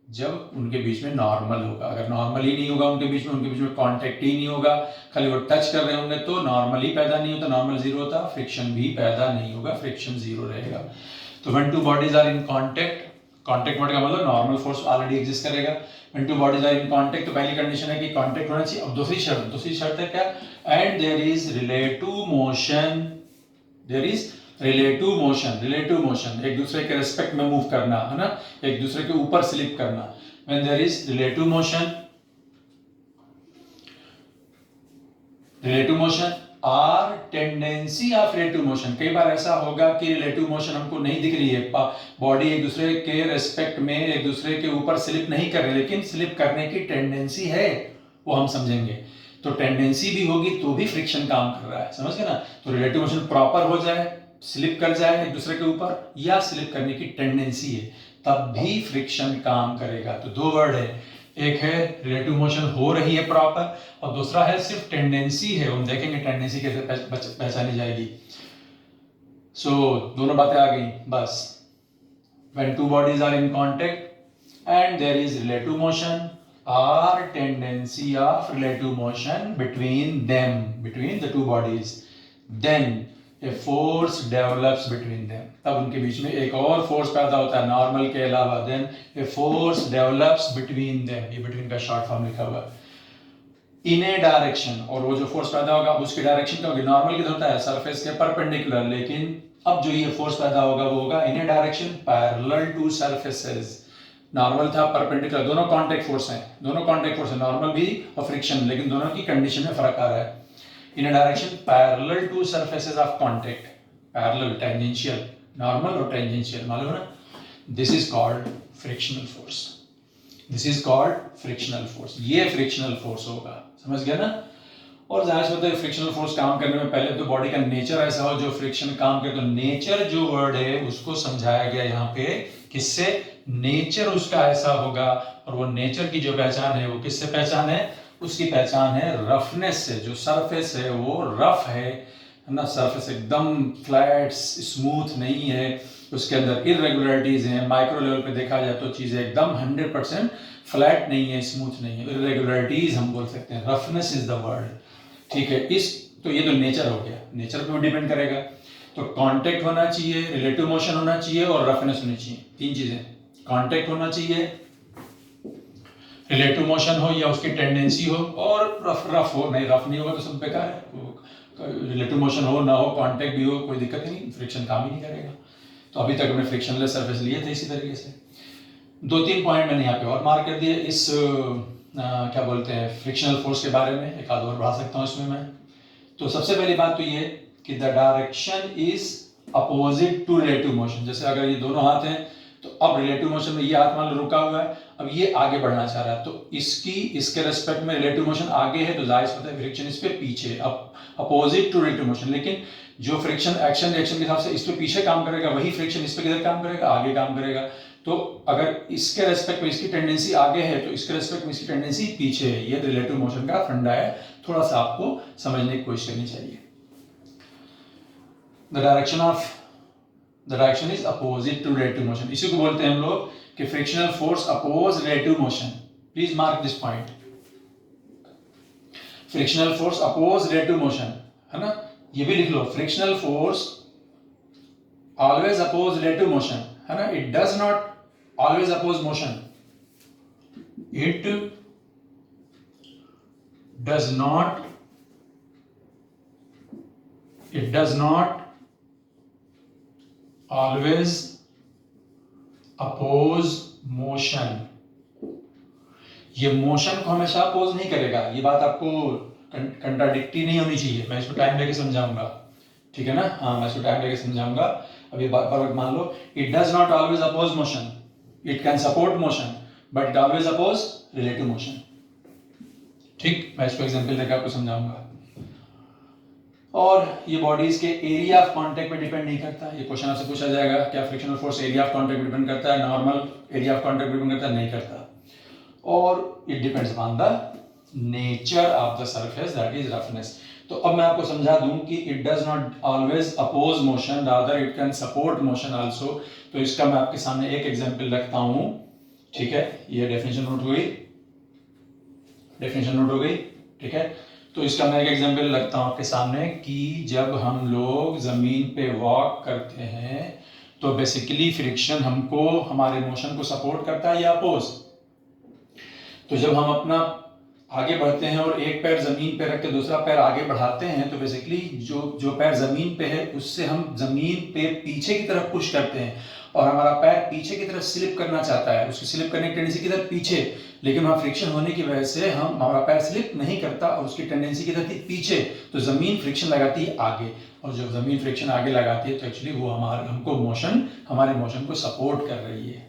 जब उनके बीच में नॉर्मल होगा। अगर नॉर्मल ही नहीं होगा उनके बीच में कांटेक्ट ही नहीं होगा, खाली वो टच कर रहे होंगे तो नॉर्मल ही पैदा नहीं होता, नॉर्मल जीरो होता, फ्रिक्शन भी पैदा नहीं होगा, फ्रिक्शन जीरो रहेगा। तो when two bodies are in contact, contact word का मतलब नॉर्मल फोर्स ऑलरेडी एग्जिस्ट करेगा। When two bodies are in contact, तो पहली कंडीशन है कि कांटेक्ट होना चाहिए। अब दूसरी शर्त है क्या, and there is relative motion, there is relative motion, एक दूसरे के रेस्पेक्ट में मूव करना है ना, एक दूसरे के ऊपर स्लिप करना। When there is relative motion or tendency of relative motion. कई बार ऐसा होगा कि रिलेटिव मोशन हमको नहीं दिख रही है, बॉडी एक दूसरे के रेस्पेक्ट में एक दूसरे के ऊपर स्लिप नहीं कर रही, लेकिन स्लिप करने की टेंडेंसी है, वो हम समझेंगे। तो टेंडेंसी भी होगी तो भी फ्रिक्शन काम कर रहा है, समझ गए ना। तो रिलेटिव मोशन प्रॉपर हो जाए, स्लिप कर जाए एक दूसरे के ऊपर या स्लिप करने की टेंडेंसी है, तब भी फ्रिक्शन काम करेगा। तो दो वर्ड है, एक है रिलेटिव मोशन हो रही है प्रॉपर, और दूसरा है सिर्फ टेंडेंसी है। हम देखेंगे टेंडेंसी कैसे पहचानी जाएगी। सो दोनों बातें आ गई बस। When two bodies are in contact and there is relative motion or tendency of relative motion between them, between the two bodies, then a force develops between them. तब उनके बीच में एक और फोर्स पैदा होता है नॉर्मल के अलावा। then a force develops between them, ये between का शॉर्ट फॉर्म लिखा हुआ है। in a direction, और वो जो फोर्स पैदा होगा उसकी डायरेक्शन क्या होगी? नॉर्मल किधर होता है? सरफेस के परपेंडिकुलर। लेकिन अब जो ये फोर्स पैदा होगा वो होगा in a direction parallel to surfaces. Normal था, परपेंडिकुलर, दोनों कांटेक्ट फोर्स हैं, दोनों कांटेक्ट फोर्स है, नॉर्मल भी और फ्रिक्शन, लेकिन दोनों की कंडीशन में फर्क आ रहा है। In a direction parallel to surfaces of contact, parallel, tangential, normal और टेंजेंशियल, मालूम है ना? This is called frictional force. This is called frictional force. ये फ्रिक्शनल फोर्स होगा, समझ गया ना? और जाहिर सी बात है फ्रिक्शनल फोर्स काम करने में पहले तो बॉडी का नेचर ऐसा हो जो फ्रिक्शन काम करे। तो नेचर जो वर्ड है उसको समझाया गया यहाँ पे, किससे? नेचर उसका ऐसा होगा, और वो नेचर की जो पहचान है वो किससे पहचान है? उसकी पहचान है रफनेस से। जो सरफेस है वो रफ है ना, सरफेस एकदम फ्लैट स्मूथ नहीं है, उसके अंदर इरेगुलरिटीज हैं। माइक्रो लेवल पे देखा जाए तो चीजें एकदम 100% फ्लैट नहीं है, स्मूथ नहीं है, इरेगुलरिटीज हम बोल सकते हैं। रफनेस इज द वर्ड, ठीक है। तो ये तो नेचर हो गया, नेचर पे डिपेंड करेगा। तो कांटेक्ट होना चाहिए, रिलेटिव मोशन होना चाहिए और रफनेस होनी चाहिए, तीन चीजें। कांटेक्ट होना चाहिए, रिलेटिव मोशन हो या उसकी टेंडेंसी हो, और रफ हो। नहीं, रफ नहीं होगा तो सब बेकार है। रिलेटिव मोशन हो ना हो, कांटेक्ट भी हो, कोई दिक्कत नहीं, फ्रिक्शन काम ही नहीं करेगा। तो अभी तक हमने फ्रिक्शनलेस सरफेस लिए थे इसी तरीके से। दो तीन पॉइंट मैंने यहाँ पे और मार्क कर दिए इस क्या बोलते हैं फ्रिक्शनल फोर्स के बारे में, एक आध और बढ़ा सकता हूँ इसमें मैं। तो सबसे पहली बात तो ये कि the direction is opposite to relative motion. जैसे अगर ये दोनों हाथ हैं तो अब रिलेटिव मोशन में ये हाथ मान लो रुका हुआ है, अब ये आगे बढ़ना चाह रहा है, तो इसके रेस्पेक्ट में रिलेटिव मोशन आगे है, तो जाहिर होता है फ्रिक्शन इस पे पीछे, अब अपोजिट टू रिलेटिव मोशन। लेकिन जो फ्रिक्शन एक्शन रिएक्शन के हिसाब से इस पे पीछे काम करेगा, वही फ्रिक्शन इस पे किधर काम करेगा? आगे काम करेगा। तो अगर इसके रेस्पेक्ट में इसकी टेंडेंसी आगे है तो इसके रेस्पेक्ट में इसकी टेंडेंसी पीछे है। ये रिलेटिव मोशन का फंडा है, थोड़ा सा आपको समझने की कोशिश करनी चाहिए। The direction is opposite to relative motion. इसी को बोलते हैं हम लोग कि frictional force oppose relative motion. Please mark this point, frictional force oppose relative motion, है ना? ये भी लिख लो, frictional force always oppose relative motion, है ना? It does not always oppose motion. It does not always oppose motion. ये motion को हमेशा अपोज नहीं करेगा, ये बात आपको कंट्राडिक्टी नहीं होनी चाहिए। मैं इसको टाइम लेके समझाऊंगा, ठीक है ना? हाँ, मैं इसको टाइम लेके समझाऊंगा। अभी बात मान लो, it does not always oppose motion, it can support motion but it always oppose relative motion। ठीक, मैं इसको एग्जांपल देकर आपको समझाऊंगा। और ये बॉडीज के एरिया ऑफ कांटेक्ट पे डिपेंड नहीं करता। ये क्वेश्चन आपसे पूछा जाएगा, क्या frictional force area of contact पे डिपेंड करता है? नॉर्मल एरिया ऑफ कांटेक्ट पे डिपेंड करता है? नहीं करता। और it depends upon the nature of the surface, that is roughness. तो अब मैं आपको समझा दूं कि it does not always oppose motion, rather it can support motion also. तो इसका मैं आपके सामने एक एग्जांपल रखता हूं, ठीक है? ये डेफिनेशन नोट हो गई, डेफिनेशन नोट हो गई, ठीक है? तो इसका मैं एक एग्जांपल रखता हूं आपके सामने कि जब हम लोग जमीन पे वॉक करते हैं तो बेसिकली फ्रिक्शन हमको हमारे मोशन को सपोर्ट करता है या अपोज? तो जब हम अपना आगे बढ़ते हैं और एक पैर जमीन पे रख के दूसरा पैर आगे बढ़ाते हैं तो बेसिकली जो पैर जमीन पे है उससे हम जमीन पे पीछे की तरफ पुश करते हैं, और हमारा पैर पीछे की तरफ स्लिप करना चाहता है, उसकी स्लिप करने की टेंडेंसी किधर? पीछे। लेकिन वहां फ्रिक्शन होने की वजह से हमारा पैर स्लिप नहीं करता और उसकी टेंडेंसी किधर थी? पीछे। तो जमीन फ्रिक्शन लगाती है आगे, और जब जमीन फ्रिक्शन आगे लगाती है तो एक्चुअली वो हमको हमारे मोशन को सपोर्ट कर रही है।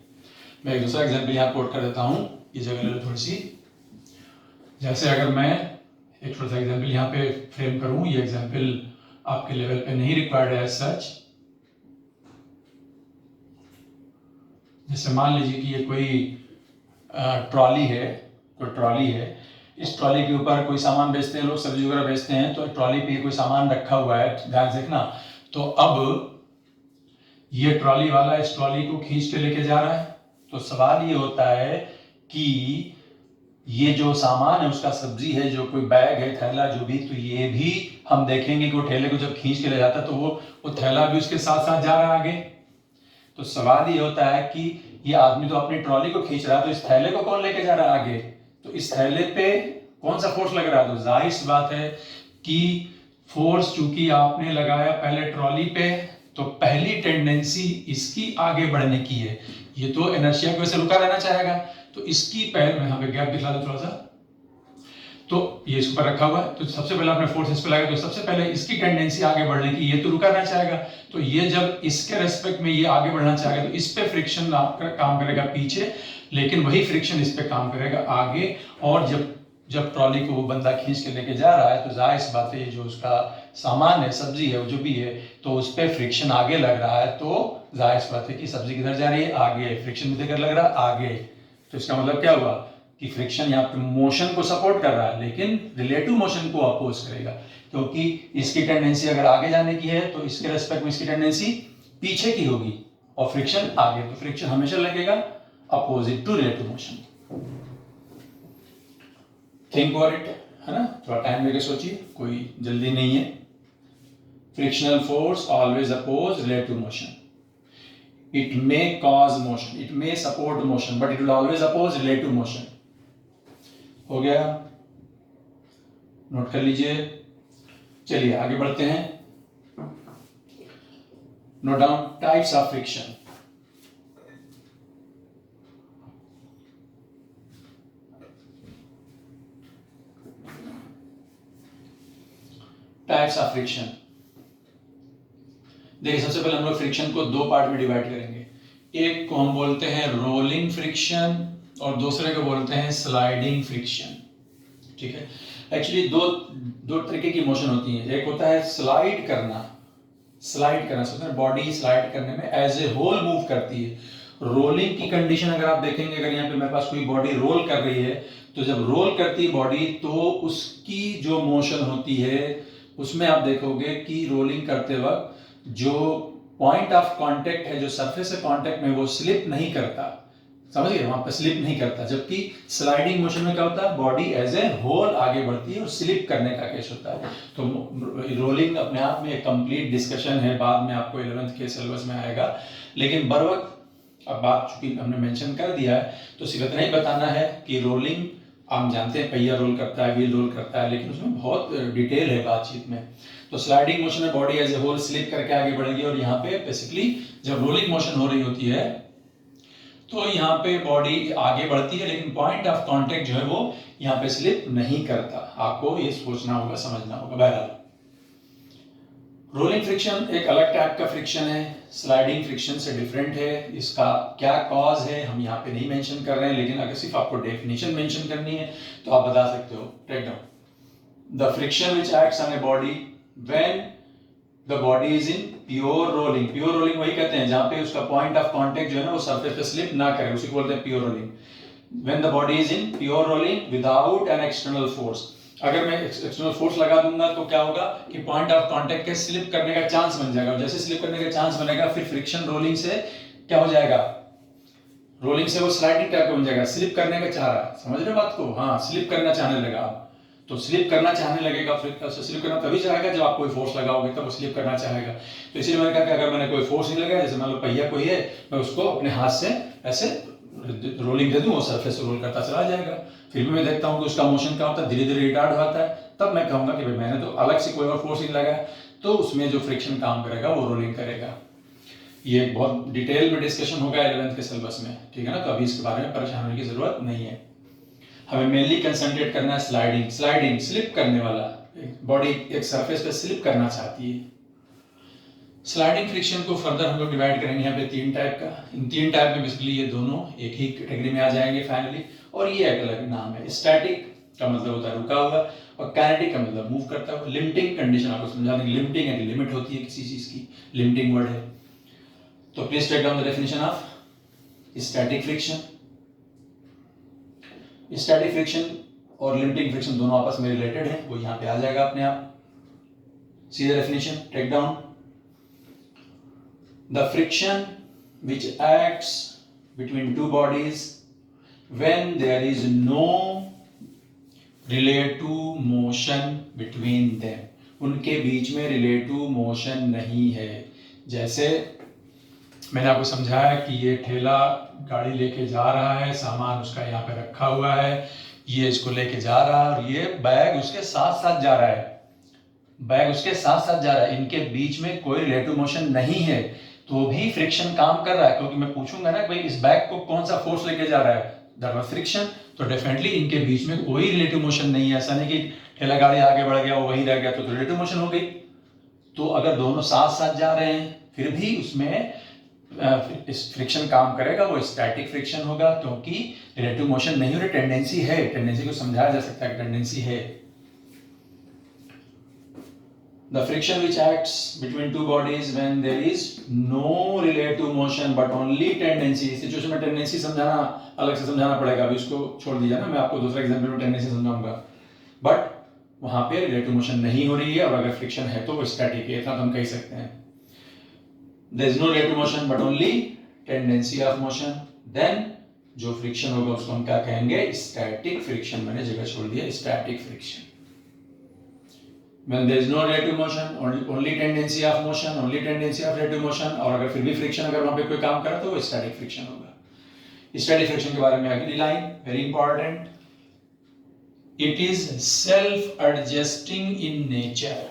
मैं एक दूसरा एग्जाम्पल यहाँ कोट कर देता हूँ, ये जगह थोड़ी सी। जैसे अगर मैं एक छोटा सा एग्जाम्पल यहाँ पे फ्रेम करूँ, ये एग्जाम्पल आपके लेवल पे नहीं रिक्वायर्ड है एज सच, जैसे मान लीजिए कि ये कोई ट्रॉली है, कोई ट्रॉली है, इस ट्रॉली के ऊपर कोई सामान बेचते हैं लोग, सब्जी वगैरह बेचते हैं, तो ट्रॉली पे कोई सामान रखा हुआ है, ध्यान से देखना। तो अब ये ट्रॉली वाला इस ट्रॉली को खींच के लेके जा रहा है, तो सवाल ये होता है कि ये जो सामान है उसका सब्जी है, जो कोई बैग है, थैला जो भी, तो ये भी हम देखेंगे कि वो ठेले को जब खींच के ले जाता है तो वो थैला भी उसके साथ साथ जा रहा है आगे। तो सवाल ये होता है कि ये आदमी तो अपनी ट्रॉली को खींच रहा है, तो इस थैले को कौन लेके जा रहा है आगे? तो इस थैले पे कौन सा फोर्स लग रहा है? तो जाहिर सी बात है कि फोर्स चूंकि आपने लगाया पहले ट्रॉली पे, तो पहली टेंडेंसी इसकी आगे बढ़ने की है, ये तो इनर्शिया की वजह से रुका रहना चाहेगा, तो इसकी पहले मैं यहाँ पे गैप दिखा दूं थोड़ा सा, तो ये इसके ऊपर रखा हुआ है, तो सबसे पहले आपने फोर्स इस पे लगाया, तो सबसे पहले इसकी टेंडेंसी आगे बढ़ने की, ये तो रुका रहना चाहेगा, तो ये जब इसके रेस्पेक्ट में ये आगे बढ़ना चाहेगा तो इस पे फ्रिक्शन काम करेगा पीछे, लेकिन वही फ्रिक्शन इस पे काम करेगा आगे। और जब ट्रॉली को वो बंदा खींच के लेके जा रहा है, तो जाहिर सी बात है ये जो उसका सामान है, सब्जी है, जो भी है, तो उस पर फ्रिक्शन आगे लग रहा है, तो जाहिर सी बात है कि सब्जी किधर जा रही है? आगे। फ्रिक्शन भी किधर लग रहा है? आगे। तो इसका मतलब क्या हुआ कि फ्रिक्शन यहाँ पे मोशन को सपोर्ट कर रहा है, लेकिन रिलेटिव मोशन को अपोज करेगा, क्योंकि इसकी टेंडेंसी अगर आगे जाने की है तो इसके रेस्पेक्ट में इसकी टेंडेंसी पीछे की होगी, और फ्रिक्शन आगे, तो फ्रिक्शन हमेशा लगेगा opposite to relative motion. Think about it, है ना? थोड़ा टाइम लेके सोचिए, कोई जल्दी नहीं है। Frictional force always oppose relative motion. It may cause motion, it may support motion, but it will always oppose relative motion. हो गया, नोट कर लीजिए। चलिए आगे बढ़ते हैं। Note down types of friction. Types of friction, देखिए सबसे पहले हम लोग फ्रिक्शन को दो पार्ट में डिवाइड करेंगे। एक को हम बोलते हैं रोलिंग फ्रिक्शन और दूसरे को बोलते हैं स्लाइडिंग फ्रिक्शन। ठीक है, एक्चुअली दो तरीके की मोशन होती है। एक होता है स्लाइड करना, सोचते हैं बॉडी स्लाइड करने में एज ए होल मूव करती है। रोलिंग की कंडीशन अगर आप देखेंगे, अगर यहाँ पे मेरे पास कोई बॉडी रोल कर रही है, तो जब रोल करती है बॉडी तो उसकी जो मोशन होती है उसमें आप देखोगे कि रोलिंग करते वक्त जो पॉइंट ऑफ कांटेक्ट है, जो सरफेस से कांटेक्ट में, वो स्लिप नहीं करता, समझ गए? वहां पर स्लिप नहीं करता। जबकि स्लाइडिंग मोशन में क्या होता है? बॉडी एज ए होल आगे बढ़ती है और स्लिप करने का केस होता है। तो रोलिंग अपने आप में एक कंप्लीट डिस्कशन है, बाद में आपको 11th के सिलेबस में आएगा, लेकिन बर वक्त अब बात चूंकि हमने मेंशन कर दिया है तो सिर्फ इतना ही बताना है कि रोलिंग हम जानते हैं पहिया रोल करता है, व्हील रोल करता है, लेकिन उसमें बहुत डिटेल है बातचीत में। तो स्लाइडिंग मोशन में body as a whole slip करके आगे बढ़ेगी, और यहाँ पे बेसिकली जब रोलिंग मोशन हो रही होती है तो यहाँ पे बॉडी आगे बढ़ती है, लेकिन पॉइंट ऑफ कांटेक्ट जो है वो यहाँ पे स्लिप नहीं करता। आपको ये सोचना होगा, समझना होगा। बहरहाल रोलिंग फ्रिक्शन एक अलग टाइप का फ्रिक्शन है, स्लाइडिंग फ्रिक्शन से डिफरेंट है। इसका क्या कॉज है हम यहाँ पे नहीं मेंशन कर रहे हैं, लेकिन अगर सिर्फ आपको डेफिनेशन मेंशन करनी है तो आप बता सकते हो। Take down the friction which acts on a body when the body is in pure rolling. Pure rolling वही कहते हैं जहां पे उसका पॉइंट ऑफ कांटेक्ट जो है ना वो सरफेस पे स्लिप ना करे, उसी को बोलते हैं pure rolling. When the body is in pure rolling without an external force. अगर मैं एक्सटर्नल फोर्स लगा दूंगा तो क्या होगा कि पॉइंट ऑफ कांटेक्ट के स्लिप करने का चांस बन जाएगा, और जैसे स्लिप करने का चांस बनेगा फिर फ्रिक्शन रोलिंग से क्या हो जाएगा? रोलिंग से वो स्लाइडिंग टाइप का बन जाएगा, स्लिप करने का चाह रहा है। समझ रहे बात को? हाँ, स्लिप करना चाहने लगा, तो स्लिप करना चाहने लगेगा। फिर स्लिप करना तभी चाहेगा जब आप कोई फोर्स लगाओगे, तब वो स्लिप करना चाहेगा। तो इसीलिए मैंने कहा कि अगर मैंने कोई फोर्स नहीं लगाया, जैसे मान लो पहिया कोई है, मैं उसको अपने हाथ से ऐसे रोलिंग दे दूं, वो सरफेस रोल करता चला जाएगा। फिर भी मैं देखता हूँ कि उसका मोशन क्या होता है, धीरे धीरे रिटार्ड होता है, तब मैं कहूंगा कि भाई मैंने तो अलग से कोई और फोर्स नहीं लगाया, तो उसमें जो फ्रिक्शन काम करेगा वो रोलिंग करेगा। ये बहुत डिटेल में डिस्कशन होगा 11th के सिलेबस में, ठीक है ना? तो अभी इसके बारे में परेशान होने की जरूरत नहीं है। हमें मेनली कंसंट्रेट करना है स्लाइडिंग। स्लाइडिंग स्लिप करने वाला, बॉडी एक सरफेस पे स्लिप करना चाहती है। स्लाइडिंग फ्रिक्शन को फर्दर हम लोग डिवाइड करेंगे यहाँ पे 3 टाइप का। इन 3 टाइप में बेसिकली ये दोनों एक ही कैटेगरी में आ जाएंगे फाइनली, और ये एक अलग नाम है। स्टैटिक का मतलब होता है रुका हुआ, और काइनेटिक का मतलब मूव करता हुआ। लिमिटिंग कंडीशन आपको समझा देंगे। लिमिटिंग है, लिमिट होती है किसी चीज की, लिमिटिंग वर्ड है। तो please take down the definition of static friction. Static friction और लिमिटिंग फ्रिक्शन दोनों आपस में रिलेटेड है, वो यहां पे आ जाएगा अपने आप। सीधा definition take down, the friction which acts between two bodies when there is no relative motion between them, उनके बीच में रिलेटिव मोशन नहीं है। जैसे मैंने आपको समझाया कि ये ठेला गाड़ी लेके जा रहा है, सामान उसका यहाँ पे रखा हुआ है, ये इसको लेके जा रहा है और ये बैग उसके साथ साथ जा रहा है, बैग उसके साथ साथ जा रहा है, इनके बीच में कोई रिलेटिव मोशन नहीं है, तो भी फ्रिक्शन काम कर रहा है। क्योंकि मैं पूछूंगा ना भाई इस बैग को कौन सा फोर्स लेके जा रहा है, दैट वाज फ्रिक्शन, तो डेफिनेटली इनके बीच में कोई रिलेटिव मोशन नहीं है। ऐसा नहीं कि ठेला गाड़ी आगे बढ़ गया वो वहीं रह गया तो रिलेटिव मोशन हो गई। तो अगर दोनों साथ साथ जा रहे हैं फिर भी उसमें फ्रिक्शन काम करेगा, वो स्टैटिक फ्रिक्शन होगा, क्योंकि रिलेटिव मोशन नहीं हो रही, टेंडेंसी है। टेंडेंसी को समझाया जा सकता है, टेंडेंसी है। The friction which acts between two bodies when there is no relative motion but only tendency, इस सिचुएशन में टेंडेंसी समझाना अलग से समझाना पड़ेगा, अभी उसको छोड़ दीजिए ना, मैं आपको दूसरा एग्जांपल में टेंडेंसी समझाऊंगा। बट वहां पे रिलेटिव मोशन नहीं हो रही है और अगर फ्रिक्शन है तो वो स्टैटिक है, इतना तो हम कह सकते हैं। There is no relative motion but only tendency of motion, then जो फ्रिक्शन होगा उसको हम क्या कहेंगे, स्टैटिक फ्रिक्शन। मैंने जगह छोड़ दिया, static friction. When there is no relative motion, only tendency of motion, only tendency of relative motion, और अगर फिर भी फ्रिक्शन अगर वहां पे कोई काम करे तो वो स्टैटिक फ्रिक्शन होगा। स्टैटिक फ्रिक्शन के बारे में अगली line very important, it is self adjusting in nature.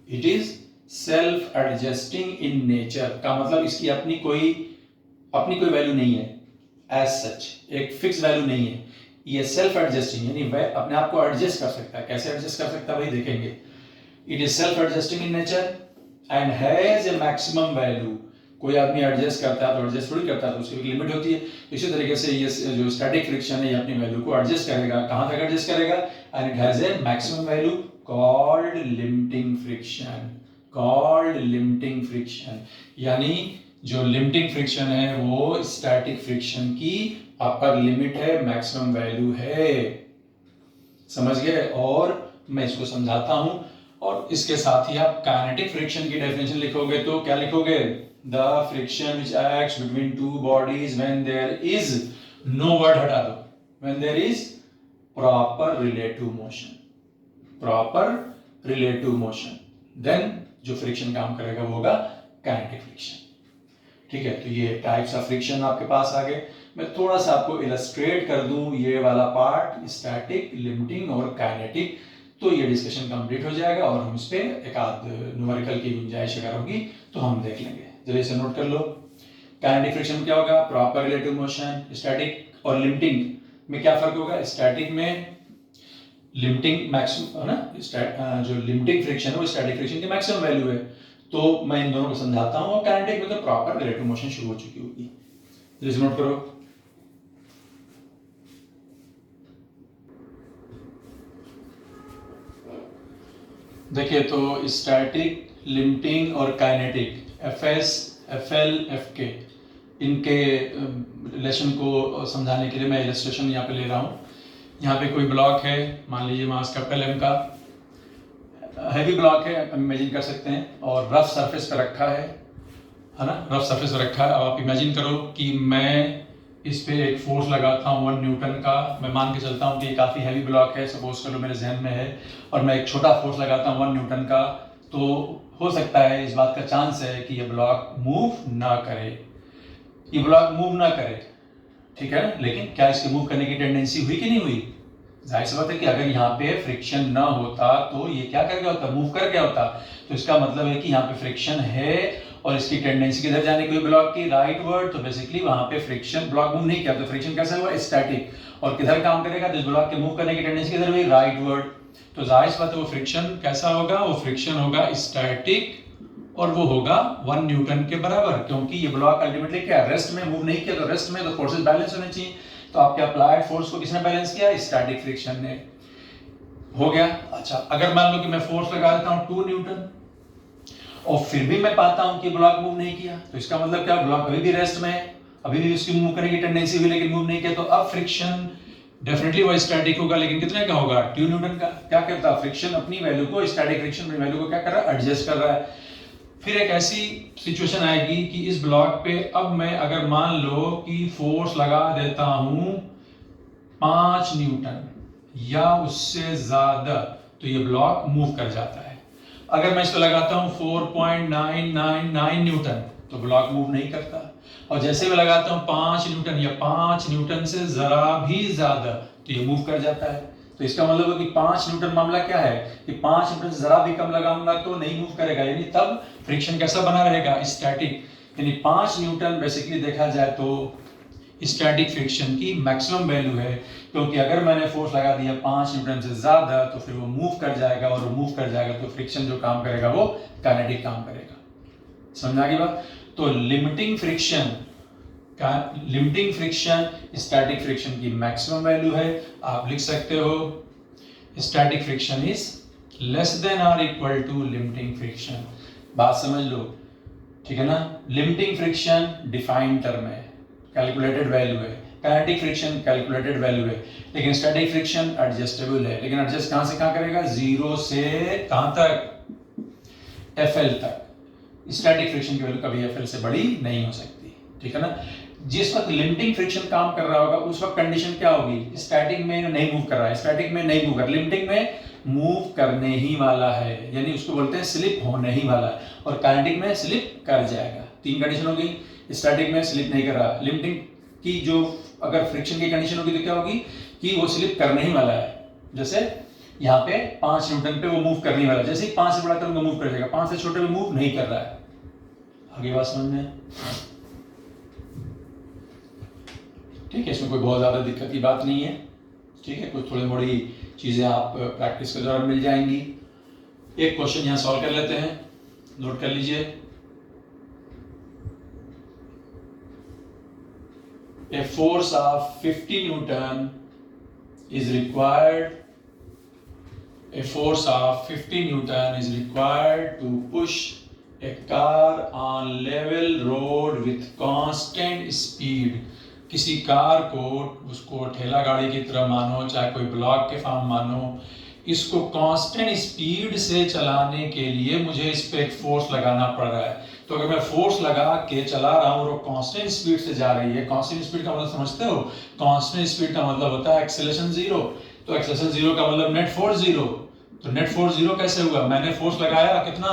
It is self adjusting in nature का मतलब इसकी अपनी कोई वैल्यू नहीं है, एज सच एक फिक्स वैल्यू नहीं है। ये सेल्फ एडजस्टिंग यानी वह अपने आप को एडजस्ट कर सकता है। कैसे एडजस्ट कर सकता है भाई देखेंगे। It is self-adjusting in nature and has a maximum value। कोई आदमी एडजस्ट करता है तो एडजस्ट थोड़ी करता है, तो उसकी एक लिमिट होती है। इसी तरीके से ये जो स्टैटिक फ्रिक्शन है ये अपनी वैल्यू को एडजस्ट करेगा। कहाँ तक एडजस्ट करेगा, and it has a maximum value called limiting friction. Called limiting friction यानी जो लिमिटिंग फ्रिक्शन है वो स्टैटिक फ्रिक्शन की अपर लिमिट है, मैक्सिमम वैल्यू है। समझ गए। और मैं इसको समझाता हूं और इसके साथ ही आप काइनेटिक फ्रिक्शन की डेफिनेशन लिखोगे तो क्या लिखोगे, the friction which acts between two bodies when there is no word हटा दो, when there is proper relative motion. Proper relative motion, then जो फ्रिक्शन काम करेगा वो होगा काइनेटिक फ्रिक्शन। ठीक है, तो ये टाइप्स ऑफ फ्रिक्शन आपके पास आ गए। मैं थोड़ा सा आपको इलस्ट्रेट कर दूं ये वाला पार्ट, स्टैटिक, लिमिटिंग और काइनेटिक, तो ये डिस्कशन कंप्लीट हो जाएगा और हम इस पे एक आध न्यूमेरिकल की गुंजाइश अगर होगी तो हम देख लेंगे। जल्दी से नोट कर लो। काइनेटिक फ्रिक्शन क्या होगा, प्रॉपर रिलेटिव मोशन। स्टैटिक और लिमिटिंग में क्या फर्क होगा, स्टैटिक में लिमिटिंग मैक्सिमम है ना, जो लिमिटिंग फ्रिक्शन है वो स्टैटिक फ्रिक्शन की मैक्सिमम वैल्यू है। तो मैं इन दोनों को समझाता हूँ और काइनेटिक में तो प्रॉपर रिलेटिव मोशन शुरू हो चुकी होगी। जल्दी से नोट करो। देखिए तो स्टैटिक, लिमिटिंग और काइनेटिक, एफएस, एफएल, एफके, इनके रिलेशन को समझाने के लिए मैं इलस्ट्रेशन यहाँ पे ले रहा हूँ। यहाँ पे कोई ब्लॉक है, मान लीजिए मास कैपिटल एम का, हैवी ब्लॉक है, इमेजिन कर सकते हैं, और रफ सरफेस पे रखा है ना, रफ सरफेस पे रखा है। अब आप इमेजिन करो कि मैं इस पे एक फोर्स लगाता हूँ 1 न्यूटन का। मैं मान के चलता हूँ कि ये काफ़ी हैवी ब्लॉक है, सपोज कर लो मेरे जहन में है, और मैं एक छोटा फोर्स लगाता हूँ 1 न्यूटन का, तो हो सकता है इस बात का चांस है कि ये ब्लॉक मूव ना करे, ये ब्लॉक मूव ना करे, ठीक है। लेकिन क्या इसके मूव करने की टेंडेंसी हुई कि नहीं हुई? जाहिर सी बात है कि अगर यहाँ पे फ्रिक्शन ना होता तो ये क्या कर गया होता, मूव कर गया होता। तो इसका मतलब है कि यहाँ पे फ्रिक्शन है और इसकी टेंडेंसी किधर जाने की, ब्लॉक की राइट वर्ड। तो बेसिकली वहां पे फ्रिक्शन, ब्लॉक मूव नहीं किया तो फ्रिक्शन कैसा हुआ, स्टैटिक। और किधर काम करेगा, तो इस ब्लॉक के मूव करने की टेंडेंसी किधर हुई, राइट वर्ड। तो जाहिर सी बात है वो फ्रिक्शन कैसा होगा, वो फ्रिक्शन होगा स्टैटिक और वो होगा 1 न्यूटन के बराबर, क्योंकि ये ब्लॉक अल्टीमेटली क्या, रेस्ट में मूव नहीं किया। तो रेस्ट में तो फोर्सेस बैलेंस होने चाहिए। तो आपके अप्लाइड फोर्स को किसने बैलेंस किया, स्टैटिक फ्रिक्शन ने। हो गया। अच्छा, अगर मान लो कि मैं फोर्स लगा देता हूं 2 न्यूटन और फिर भी मैं पाता हूं कि ब्लॉक मूव नहीं किया, तो इसका मतलब क्या, ब्लॉक अभी भी रेस्ट में है। अभी भी उसकी मूव करने की टेंडेंसी हुई लेकिन मूव नहीं किया, तो अब फ्रिक्शन डेफिनेटली वो स्टैटिक होगा, लेकिन कितने का होगा, 2 न्यूटन का। क्या करता है फ्रिक्शन अपनी वैल्यू को, स्टैटिक फ्रिक्शन अपनी वैल्यू को क्या कर रहा है, एडजस्ट कर रहा है। फिर एक ऐसी सिचुएशन आएगी कि इस ब्लॉक पे अब मैं अगर मान लो कि फोर्स लगा देता हूं 5 न्यूटन या उससे ज्यादा, तो ये ब्लॉक मूव कर जाता है। अगर मैं इसको लगाता हूं 4.999 न्यूटन तो ब्लॉक मूव नहीं करता, और जैसे मैं लगाता हूं 5 न्यूटन या 5 न्यूटन से जरा भी ज्यादा तो ये मूव कर जाता है। तो इसका मतलब है कि 5 न्यूटन मामला क्या है कि 5 न्यूटन से जरा भी कम लगाऊंगा तो नहीं मूव करेगा, यानी तब फ्रिक्शन कैसा बना रहेगा, स्टैटिक। यानी 5 न्यूटन बेसिकली देखा जाए तो स्टैटिक फ्रिक्शन की मैक्सिमम वैल्यू है, क्योंकि अगर मैंने फोर्स लगा दिया 5 न्यूटन से ज्यादा तो फिर वो मूव कर जाएगा, और वो मूव कर जाएगा तो फ्रिक्शन जो काम करेगा वो काइनेटिक काम करेगा। समझ आ गई बात। तो लिमिटिंग फ्रिक्शन स्टैटिक फ्रिक्शन की मैक्सिमम वैल्यू है। आप लिख सकते हो static friction is less than और इक्वल टू लिमिटिंग फ्रिक्शन। बात समझ लो, ठीक है ना। लिमिटिंग फ्रिक्शन डिफाइंड टर्म है, कैलकुलेटेड वैल्यू है, काइनेटिक फ्रिक्शन कैलकुलेटेड वैल्यू है, लेकिन स्टैटिक फ्रिक्शन एडजस्टेबल है। लेकिन एडजस्ट कहां से कहां करेगा, 0 से कहां तक, FL तक। स्टैटिक फ्रिक्शन की वैल्यू कभी FL से बड़ी नहीं हो सकती, ठीक है ना। जिस वक्त लिमिटिंग फ्रिक्शन काम कर रहा होगा उस वक्त कंडीशन क्या होगी, स्टैटिक में नहीं मूव कर रहा है, स्टैटिक में नहीं मूव कर, लिमिटिंग में मूव करने ही वाला है, यानी उसको बोलते हैं स्लिप होने ही वाला है, और काइनेटिक में स्लिप कर जाएगा। 3 कंडीशन होगी, स्टैटिक में स्लिप नहीं कर रहा, लिमिटिंग की जो अगर फ्रिक्शन की कंडीशन होगी तो क्या होगी कि वो स्लिप करने ही वाला है। जैसे यहाँ पे 5 न्यूटन पे वो मूव करने वाला है, जैसे ही 5 से बड़ा करूंगा मूव कर जाएगा, 5 से छोटे पे मूव नहीं कर रहा है। आगे बात समझ में, ठीक है। इसमें कोई बहुत ज्यादा दिक्कत की बात नहीं है, ठीक है। कुछ थोड़ी मोड़ी चीजें आप प्रैक्टिस के दौरान मिल जाएंगी। एक क्वेश्चन यहाँ सॉल्व कर लेते हैं, नोट कर लीजिए। A force of 50 Newton is required. A force of 50 Newton is required to push a car on level road with constant speed. किसी कार को, उसको ठेला गाड़ी की तरह मानो, चाहे कोई ब्लॉक के फॉर्म मानो, इसको कांस्टेंट स्पीड से चलाने के लिए मुझे इस पे एक फोर्स लगाना पड़ रहा है। तो अगर मैं फोर्स लगा के चला रहा हूँ और वो कांस्टेंट स्पीड से जा रही है, कांस्टेंट स्पीड का मतलब समझते हो, कांस्टेंट स्पीड का मतलब होता है एक्सेलरेशन 0। तो एक्सेलरेशन 0 का मतलब नेट फोर्स 0। तो नेट फोर्स 0 कैसे हुआ, मैंने फोर्स लगाया कितना,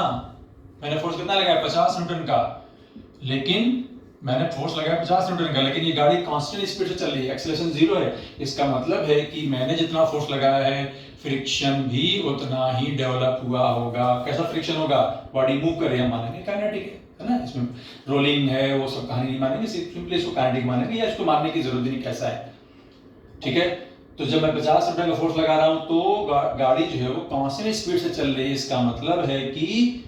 मैंने फोर्स कितना लगाया 50 न्यूटन का, लेकिन मैंने फोर्स लगाया 50 न्यूटन का, लेकिन ये गाड़ी कांस्टेंट स्पीड से चल रही है, एक्सेलरेशन 0 है। इसका मतलब है कि मैंने जितना फोर्स लगाया है फ्रिक्शन भी उतना ही डेवलप हुआ होगा। कैसा फ्रिक्शन होगा, बॉडी मूव कर रही है, मानेंगे काइनेटिक है ना। इसमें रोलिंग है वो सब कहानी नहीं मानेंगे, सिंपली इसको काइनेटिक मानेंगे, या इसको मानने की जरूरत नहीं कैसा है, ठीक है। तो जब मैं 50 न्यूटन का फोर्स लगा रहा हूं तो गाड़ी जो है वो कांस्टेंट स्पीड से चल रही है। इसका मतलब है कि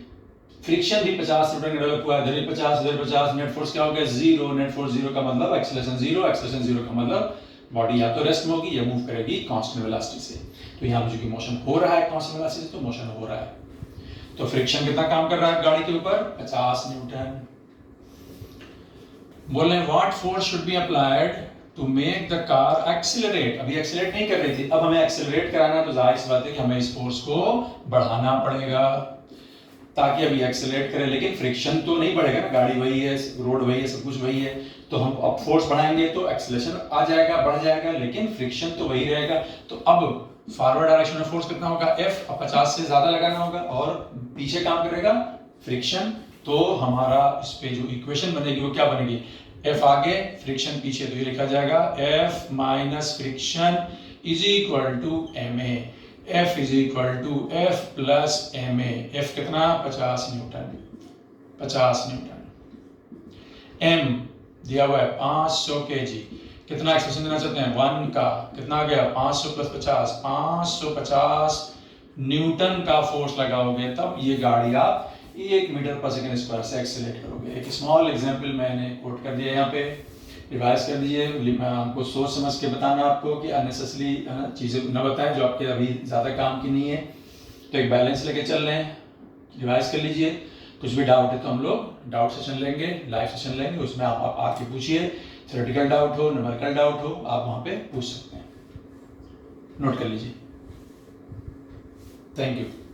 फ्रिक्शन भी 50 न्यूटन का डेवलप हुआ है, इधर 50 नेट फोर्स क्या हो गया 0। नेट फोर्स 0 का मतलब एक्सेलरेशन 0, एक्सेलरेशन 0 का मतलब बॉडी या तो रेस्ट में होगी या मूव करेगी कांस्टेंट वेलोसिटी से। तो यहाँ पे जो मोशन हो रहा है कांस्टेंट वेलोसिटी से, तो मोशन हो रहा है। तो फ्रिक्शन कितना काम कर रहा है गाड़ी के ऊपर, 50 न्यूटन। बोल रहे हैं what force should be applied to make the car accelerate. अभी एक्सीलरेट नहीं कर रही थी, अब हमें एक्सीलरेट कराना है, तो जाहिर सी बात है कि हमें इस फोर्स को बढ़ाना पड़ेगा ताकि अभी एक्सेलरेट करे, लेकिन फ्रिक्शन तो नहीं बढ़ेगा ना, गाड़ी वही है, रोड वही है, सब कुछ वही है। तो हम अब फोर्स बढ़ाएंगे तो एक्सेलरेशन आ जाएगा, बढ़ जाएगा, लेकिन फ्रिक्शन तो वही रहेगा। तो अब फॉरवर्ड डायरेक्शन में फोर्स कितना होगा F, अब 50 से ज्यादा लगाना होगा, और पीछे काम करेगा फ्रिक्शन। तो हमारा इस पे जो इक्वेशन बनेगी वो क्या बनेगी, F आगे फ्रिक्शन पीछे, तो ये लिखा जाएगा F minus friction is equal to ma। F is equal to F plus ma। F कितना 50 न्यूटन, 50 न्यूटन। M दिया हुआ है 500 kg। कितना एक्सप्रेशन देना चाहते हैं 1 का, कितना आ गया 500 प्लस 50, 550 न्यूटन का फोर्स लगाओगे तब ये गाड़ी आप 1 मीटर पर सेकंड स्क्वायर से एक्सेलरेट करोगे। एक स्मॉल एग्जांपल मैंने कोट कर दिया यहाँ पे, रिवाइज कर दीजिए। हमको सोच समझ के बताना आपको कि अननेसेसरी चीज़ें न बताएं जो आपके अभी ज़्यादा काम की नहीं है। तो एक बैलेंस लेके चल रहे हैं, रिवाइज कर लीजिए। कुछ भी डाउट है तो हम लोग डाउट सेशन लेंगे, लाइव सेशन लेंगे, उसमें आप आके पूछिए। थ्योरेटिकल डाउट हो, न्यूमेरिकल डाउट हो, आप वहाँ पे पूछ सकते हैं। नोट कर लीजिए। Thank you.